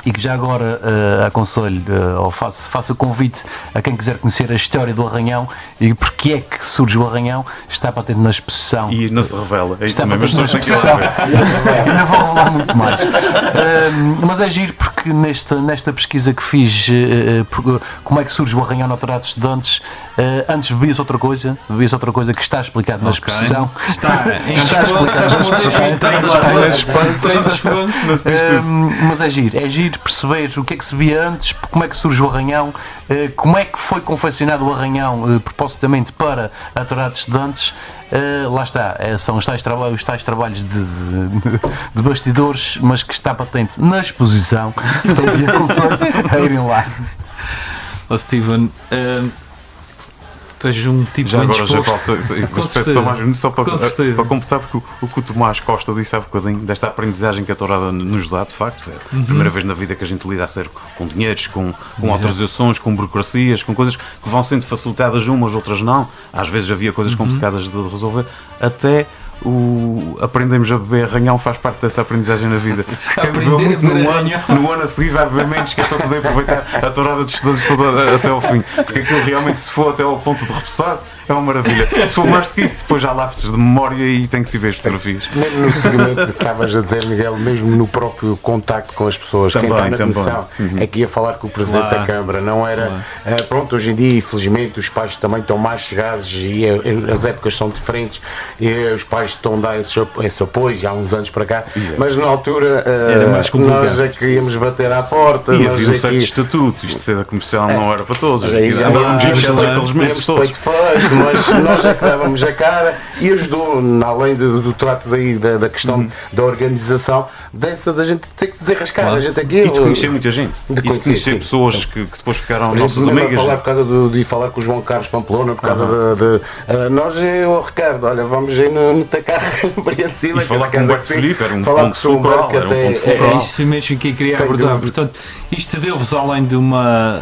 E que já agora aconselho, ou faço o convite a quem quiser conhecer a história do arranhão e porque é que surge o arranhão, está patente na exposição. E não se revela, é isso está mesmo, as patente na pessoas têm que exposição. Ainda vou rolar muito mais. Mas é giro porque nesta pesquisa que fiz, como é que surge o arranhão na tourada de estudantes, antes bebias outra coisa que está explicado na exposição. Está explicado mas é giro perceber o que é que se via antes, como é que surge o arranhão, como é que foi confeccionado o arranhão propositamente para a tourada de estudantes. Lá está, são os tais trabalhos de bastidores, mas que está patente na exposição, então aconselho a irem lá. Steven, tu és um tipo já bem agora disposto. só mais um, só para completar, porque o que o Tomás Costa disse há bocadinho, desta aprendizagem que a tourada nos dá, de facto, foi a primeira vez na vida que a gente lida a sério com dinheiros, com autorizações, com burocracias, com coisas que vão sendo facilitadas umas, outras não. Às vezes havia coisas complicadas de resolver, até aprendemos a beber arranhão faz parte dessa aprendizagem na vida. Quem bebeu muito no ano a seguir vai beber menos, que é para poder aproveitar a tourada de estudantes toda até ao fim, porque aquilo realmente, se for até ao ponto de repousado, é uma maravilha. Se for mais do que isso, depois há lápis de memória e tem que se ver as fotografias. Mesmo no segmento que estavas a dizer, Miguel, mesmo no próprio contacto com as pessoas, quem está na comissão é que ia falar com o Presidente da Câmara, não era. Pronto, hoje em dia, infelizmente, os pais também estão mais chegados e as épocas são diferentes e os pais estão a dar esse apoio já há uns anos para cá, mas na altura nós é que íamos bater à porta. E havia um certo estatuto, isto de ser da comissão não era para todos. Andávamos aqueles meses todos. Mas nós é que dávamos a cara e ajudou, além do trato da questão da organização, da gente ter que desenrascar a gente aqui. E de conhecer muita gente. E de conhecer pessoas que depois ficaram nossas amigas. Falar por causa de falar com o João Carlos Pamplona, por causa nós e o Ricardo, olha, vamos aí no tacar para cima. E falar com o Humberto Filipe, era um falar ponto fulcral. É isso mesmo que eu queria abordar. Portanto, isto deu-vos, além de uma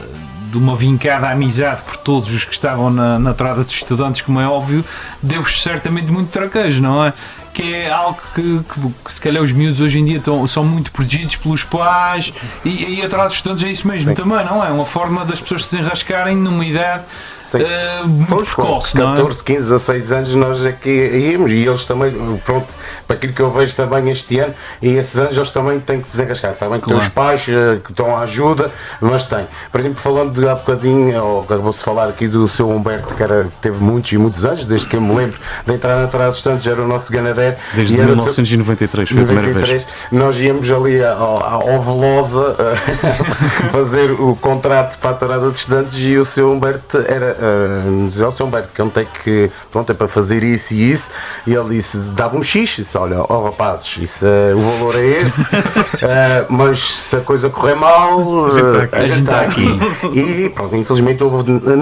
vincada amizade por todos os que estavam na tourada dos estudantes, como é óbvio, deu-vos certamente muito traquejo, não é? Que é algo que se calhar os miúdos hoje em dia são muito protegidos pelos pais e a tourada dos estudantes é isso mesmo também, não é? Uma forma das pessoas se desenrascarem numa idade muito precoce, não é? 14, 15, 16 anos nós aqui íamos e eles também, pronto, para aquilo que eu vejo também este ano, e esses anos eles também têm que se desenrascar. Também tem os pais que dão a ajuda, mas tem. Por exemplo, falando de há bocadinho, vou-se falar aqui do seu Humberto, que teve muitos e muitos anos, desde que eu me lembro de entrar na tourada dos estudantes, era o nosso ganaré, mulher. Desde e era 1993, foi a primeira vez. Nós íamos ali ao Velosa fazer o contrato para a tourada de estudantes e o seu Humberto dizia ao seu Humberto que ontem que pronto, é para fazer isso e isso, e ele disse, dava um X, disse, olha, rapazes, isso, o valor é esse, mas se a coisa correr mal, a gente está aqui. E pronto, infelizmente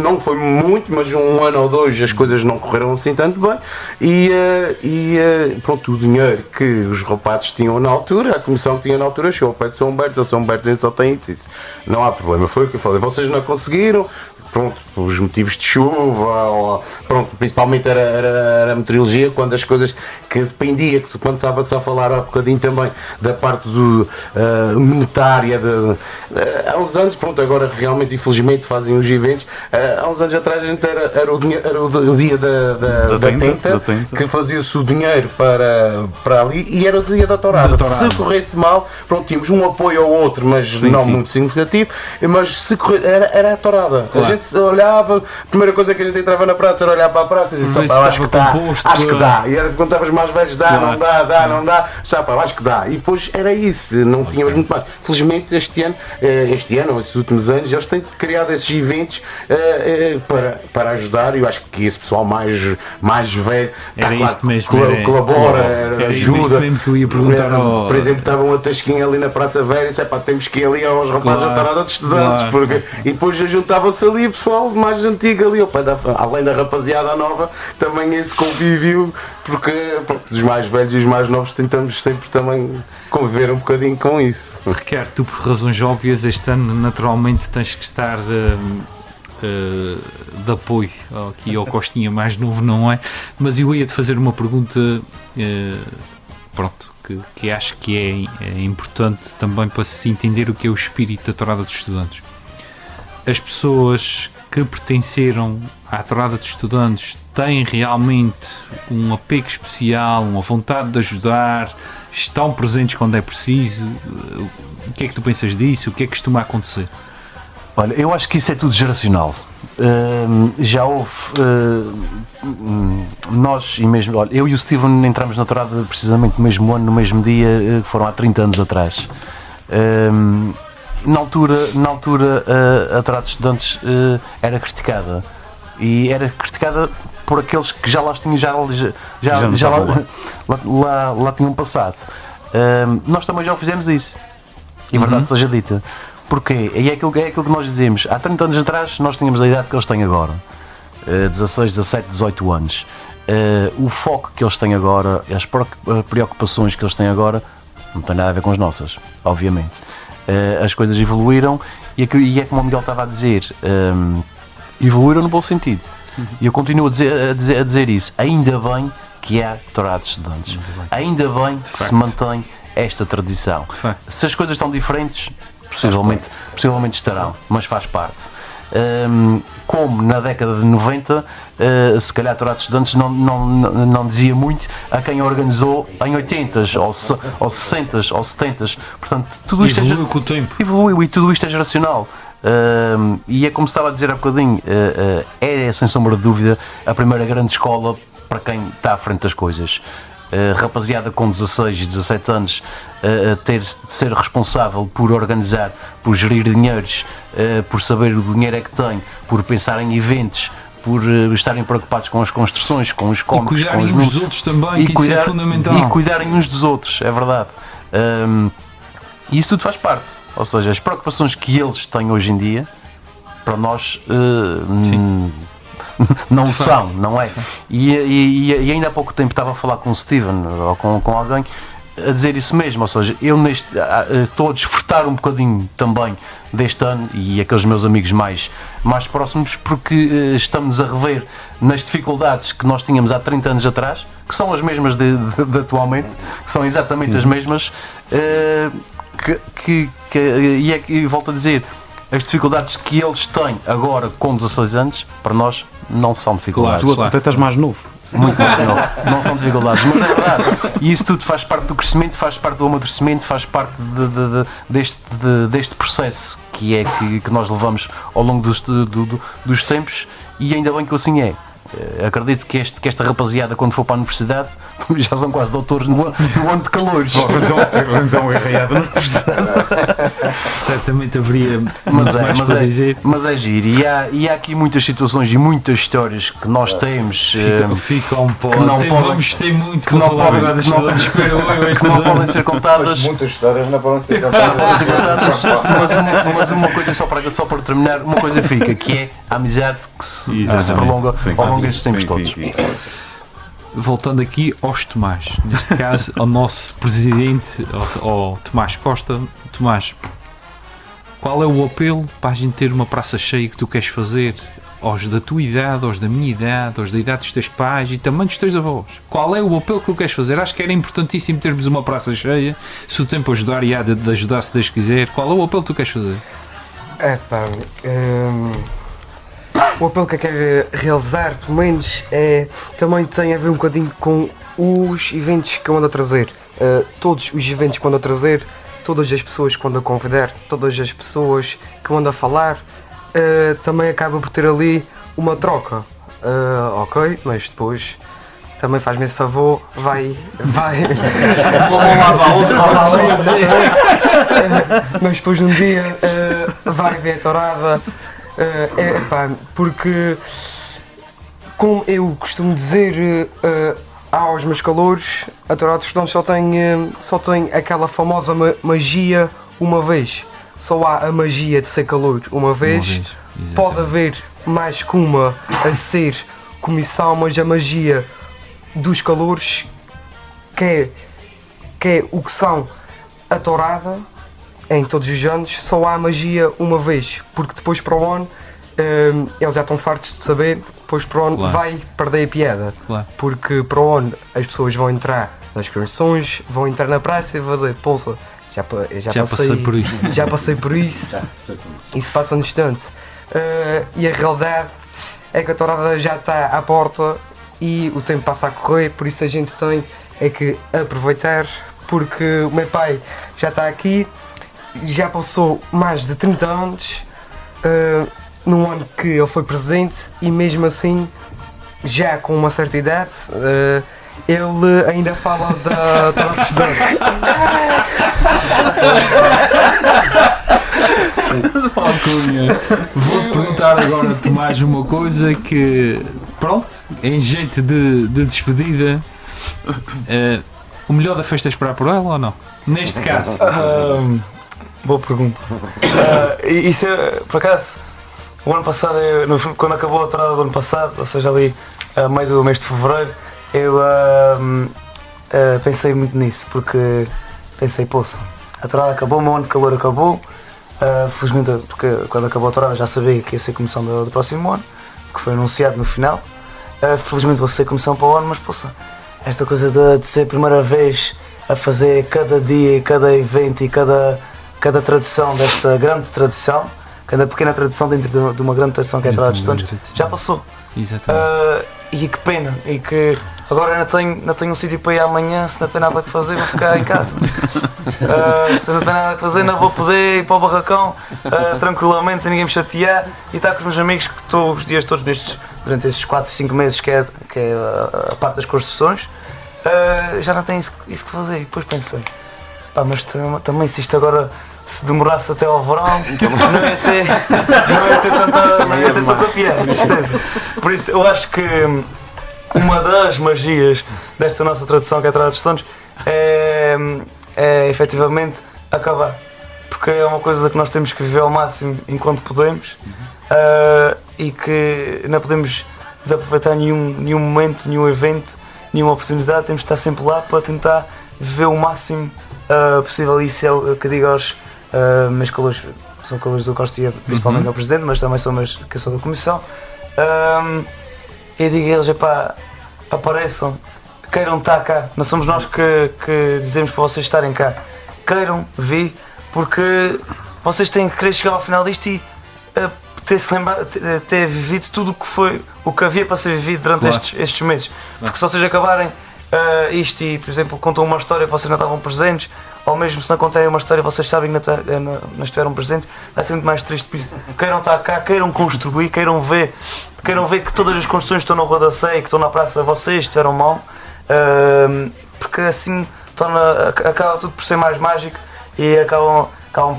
não foi muito, mas um ano ou dois as coisas não correram assim tanto bem, e pronto, o dinheiro que os rapazes tinham na altura, a comissão que tinha na altura, chegou ao pé de São Humberto, a gente só tem isso. Não há problema, foi o que eu falei, vocês não conseguiram, pronto, os motivos de chuva, pronto, principalmente era a meteorologia, quando as coisas que dependia, quando estava-se a falar há bocadinho também da parte monetária, há uns anos, pronto, agora realmente infelizmente fazem os eventos, há uns anos atrás a gente era o dia da tenta, que fazia-se o dinheiro para ali e era o dia da tourada. Se corresse mal, pronto, tínhamos um apoio ao outro, mas não muito significativo, mas se corresse, era a tourada. Claro. A gente olhava, a primeira coisa que a gente entrava na praça era olhar para a praça e disse, acho que dá. E era quando estavas mais velhos, dá, claro. não dá, acho que dá. E depois era isso, não tínhamos muito mais. Felizmente este ano, estes últimos anos, eles têm criado esses eventos para ajudar, e eu acho que esse pessoal mais velho era isto mesmo, colabora, ajuda. Mesmo que eu ia perguntar por exemplo, estavam a tasquinha ali na Praça Velha e disse, temos que ir ali aos rapazes da tourada de estudantes, porque, e depois juntava-se ali o pessoal mais antigo ali, além da rapaziada nova, também esse convívio, porque pronto, os mais velhos e os mais novos tentamos sempre também conviver um bocadinho com isso. Ricardo, tu por razões óbvias este ano naturalmente tens que estar de apoio aqui ao Costinha mais novo, não é? Mas eu ia-te fazer uma pergunta pronto, que acho que é importante também para se entender o que é o espírito da tourada dos estudantes. As pessoas que pertenceram à tourada de estudantes têm realmente um apego especial, uma vontade de ajudar, estão presentes quando é preciso? O que é que tu pensas disso? O que é que costuma acontecer? Olha, eu acho que isso é tudo geracional. Já houve nós e mesmo, olha, eu e o Steven entramos na tourada precisamente no mesmo ano, no mesmo dia, que foram há 30 anos atrás. Na altura a tourada de estudantes era criticada, e era criticada por aqueles que já lá tinham passado. Nós também já o fizemos isso, e verdade seja dita. Porquê? E é aquilo que nós dizemos. Há 30 anos atrás nós tínhamos a idade que eles têm agora, 16, 17, 18 anos. O foco que eles têm agora, as preocupações que eles têm agora, não tem nada a ver com as nossas, obviamente. As coisas evoluíram, e é como o Miguel estava a dizer, evoluíram no bom sentido. E eu continuo a dizer isso. Ainda bem que há tourada de estudantes. Ainda bem que se mantém esta tradição. Se as coisas estão diferentes, possivelmente estarão, mas faz parte. Como na década de 90, se calhar a tourada de estudantes não dizia muito a quem organizou em 80s, ou 60s, ou 70s. Portanto, tudo isto evoluiu com o tempo. Evoluiu, e tudo isto é geracional. E é como estava a dizer há bocadinho, é sem sombra de dúvida a primeira grande escola para quem está à frente das coisas. Rapaziada com 16 e 17 anos ter de ser responsável por organizar, por gerir dinheiros, por saber o dinheiro é que tem, por pensar em eventos, por estarem preocupados com as construções, com os cómicos, e cuidarem uns dos outros também, que isso é fundamental. E cuidarem uns dos outros, é verdade. E isso tudo faz parte. Ou seja, as preocupações que eles têm hoje em dia, para nós não são, não é? E ainda há pouco tempo estava a falar com o Steven, ou com alguém, a dizer isso mesmo. Ou seja, eu estou a desfrutar um bocadinho também deste ano, e aqueles meus amigos mais próximos, porque estamos a rever nas dificuldades que nós tínhamos há 30 anos atrás, que são as mesmas de atualmente, que são exatamente as mesmas, e volto a dizer, as dificuldades que eles têm agora com 16 anos, para nós não são dificuldades. Tu até estás mais novo. Muito mais novo. Não são dificuldades, mas é verdade. E isso tudo faz parte do crescimento, faz parte do amadurecimento, faz parte deste processo que nós levamos ao longo dos tempos, e ainda bem que assim é. Acredito que esta rapaziada, quando for para a universidade, já são quase doutores no ano de calores. Vamos a um arraiado no processo. Certamente haveria Mas mais para dizer. mas é giro. E há aqui muitas situações e muitas histórias que nós temos Ficam que não podem- vamos ter muito que não para falar podem- agora que não- destes espero eu que não podem ser contadas. Muitas histórias não podem ser Mas uma coisa só para terminar, uma coisa fica, que é a amizade que se Exatamente. prolonga Sim. ao longo destes tempos Sim, todos. sim. Voltando aqui aos Tomás, neste caso ao nosso presidente, ao Tomás Costa. Tomás, qual é o apelo para a gente ter uma praça cheia que tu queres fazer aos da tua idade, aos da minha idade, aos da idade dos teus pais e também dos teus avós? Qual é o apelo que tu queres fazer? Acho que era importantíssimo termos uma praça cheia, se o tempo ajudar e há de ajudar se Deus quiser. Qual é o apelo que tu queres fazer? O apelo que eu quero realizar, pelo menos, também tem a ver um bocadinho com os eventos que eu ando a trazer. Todos os eventos que eu ando a trazer, todas as pessoas que eu ando a convidar, todas as pessoas que eu ando a falar, também acaba por ter ali uma troca. Ok, mas depois também faz-me esse favor, vai. Mas depois um dia vai ver a tourada. Porque, como eu costumo dizer aos meus calouros, a tourada dos Estudantes só tem aquela famosa magia uma vez. Só há a magia de ser calouro uma vez. Pode haver mais que uma a ser comissão, mas a magia dos calouros, que é o que são a tourada, em todos os anos, só há magia uma vez, porque depois para o ano, eles já estão fartos de saber, depois para o ano Claro. vai perder a piada, Claro. porque para o ano as pessoas vão entrar nas canções, vão entrar na praça e vão dizer, poça, já passei por isso. já passei por isso, isso passa no instante. E a realidade é que a tourada já está à porta e o tempo passa a correr, por isso a gente tem que aproveitar, porque o meu pai já está aqui, já passou mais de 30 anos num ano que ele foi presente e mesmo assim, já com uma certa idade, ele ainda fala da tourada dos Estudantes. Vou-te perguntar agora, Tomás, uma coisa que, pronto, em jeito de despedida, o melhor da festa é esperar por ela ou não? Neste caso. Boa pergunta. Isso é, por acaso, o ano passado, quando acabou a tourada do ano passado, ou seja, ali a meio do mês de fevereiro, eu pensei muito nisso, porque pensei, poça, a tourada acabou, o meu ano de calor acabou. Felizmente, porque quando acabou a tourada já sabia que ia ser comissão do próximo ano, que foi anunciado no final. Felizmente vou ser comissão para o ano, mas poça, esta coisa de ser a primeira vez a fazer cada dia, cada evento e cada tradição desta grande tradição, cada pequena tradição dentro de uma grande tradição que é a Tourada dos Estudantes, já passou. Exatamente. E que pena, e que agora ainda tenho um sítio para ir amanhã, se não tem nada a fazer vou ficar em casa. Se não tem nada a fazer não vou poder ir para o barracão tranquilamente, sem ninguém me chatear e estar com os meus amigos que estou os dias todos durante esses 4, 5 meses que é a parte das construções, já não tenho isso que fazer. E depois pensei, pá, mas também se isto agora se demorasse até ao verão, não ia ter tanta piada, de certeza. Por isso eu acho que uma das magias desta nossa tradição que é a Tourada dos Estudantes é efetivamente acabar, porque é uma coisa que nós temos que viver ao máximo enquanto podemos, e que não podemos desaproveitar nenhum momento, nenhum evento, nenhuma oportunidade. Temos de estar sempre lá para tentar viver o máximo possível. Isso é o que eu digo aos meus calouros, são calouros do Costa e principalmente ao Presidente, mas também são meus que eu sou da Comissão. Eu digo a eles, epá, apareçam, queiram estar cá, não somos nós que dizemos para vocês estarem cá, queiram vir, porque vocês têm que querer chegar ao final disto e ter vivido tudo o que havia para ser vivido durante Claro. estes meses, porque se vocês acabarem isto e, por exemplo, contam uma história que vocês não estavam presentes, ou mesmo se não contarem uma história vocês sabem que não estiveram presentes, vai ser muito mais triste. Por isso, queiram estar cá, queiram construir, queiram ver que todas as construções que estão na Rua da Sé e que estão na praça, vocês estiveram mal, porque assim acaba tudo por ser mais mágico e acabam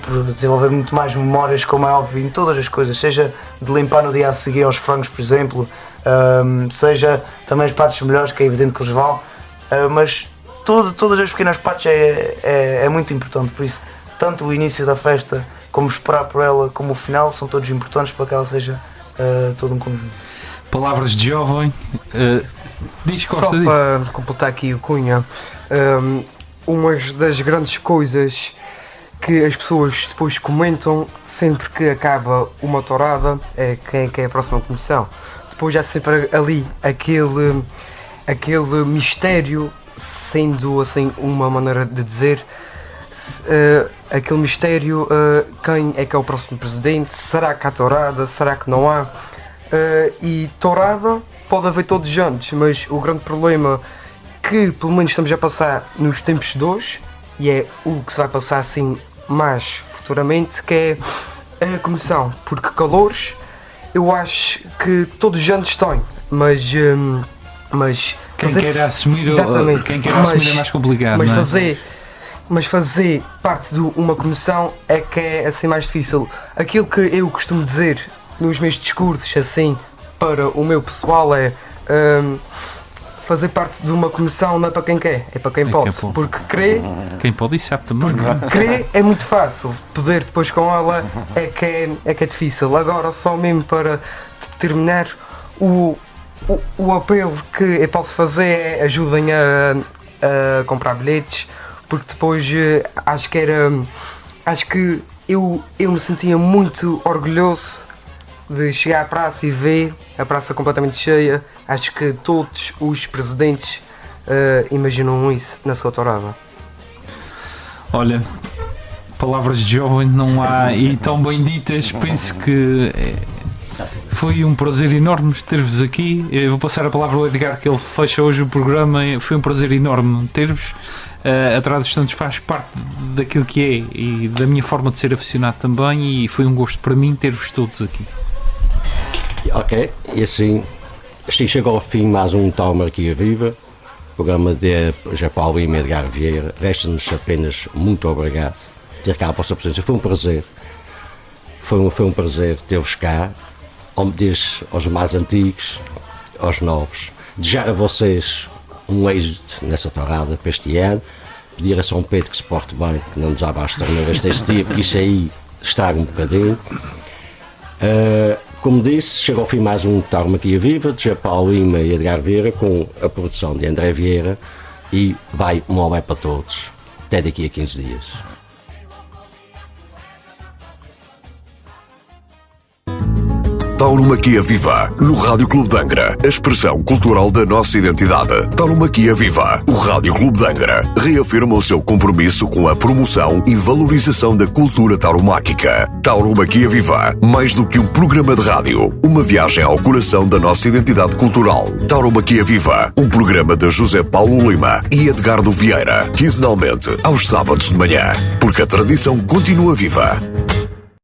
por desenvolver muito mais memórias, como é óbvio, em todas as coisas, seja de limpar no dia a seguir aos frangos, por exemplo, seja também as partes melhores, que é evidente que eles vão, mas todas as pequenas partes é muito importante, por isso tanto o início da festa como esperar por ela, como o final, são todos importantes para que ela seja todo um conjunto. Palavras de jovem. Diz, Costa, Só para completar aqui o Cunha, uma das grandes coisas que as pessoas depois comentam sempre que acaba uma tourada é quem é a próxima comissão. Depois há sempre ali aquele mistério, sendo assim uma maneira de dizer, aquele mistério, quem é que é o próximo presidente, será que há tourada, será que não há? E tourada pode haver todos os anos, mas o grande problema que pelo menos estamos a passar nos tempos de hoje, e é o que se vai passar assim mais futuramente, que é a comissão, porque calores eu acho que todos os anos têm, mas quem quer assumir, exatamente, quem quer assumir é mais complicado, mas não é? Mas fazer parte de uma comissão é que é assim mais difícil. Aquilo que eu costumo dizer nos meus discursos assim para o meu pessoal é fazer parte de uma comissão não é para quem quer, é para quem pode. Porque quem pode e sabe também. Querer é muito fácil, poder depois com ela é que é difícil. Agora só mesmo para terminar, o apelo que eu posso fazer é ajudem a comprar bilhetes, porque depois acho que eu me sentia muito orgulhoso de chegar à praça e ver a praça completamente cheia. Acho que todos os presidentes imaginam isso na sua tourada. Olha, palavras de jovem não há e tão bem ditas. Penso que foi um prazer enorme ter-vos aqui. Eu vou passar a palavra ao Edgar, que ele fecha hoje o programa. Foi um prazer enorme ter-vos. A Tourada dos Estudantes faz parte daquilo que é e da minha forma de ser aficionado também, e foi um gosto para mim ter-vos todos aqui. Ok, e assim chegou ao fim mais um Tauromaquia Viva, programa de José Paulo e Edgar Vieira. Resta-nos apenas muito obrigado por ter cá a vossa presença. Foi um prazer. Foi um prazer ter-vos cá, como diz aos mais antigos, aos novos. Desejar a vocês um êxito nessa tourada para este ano. Pedir a São Pedro que se porte bem, que não nos abaste torneiras deste dia, porque isso aí estraga um bocadinho. Como disse, chega ao fim mais um Tauromaquia Viva de José Paulo Lima e Edgar Vieira, com a produção de André Vieira, e vai um olé para todos. Até daqui a 15 dias. Tauromaquia Viva, no Rádio Clube de Angra, a expressão cultural da nossa identidade. Tauromaquia Viva, o Rádio Clube de Angra reafirma o seu compromisso com a promoção e valorização da cultura tauromáquica. Tauromaquia Viva, mais do que um programa de rádio, uma viagem ao coração da nossa identidade cultural. Tauromaquia Viva, um programa de José Paulo Lima e Edgardo Vieira, quinzenalmente aos sábados de manhã, porque a tradição continua viva.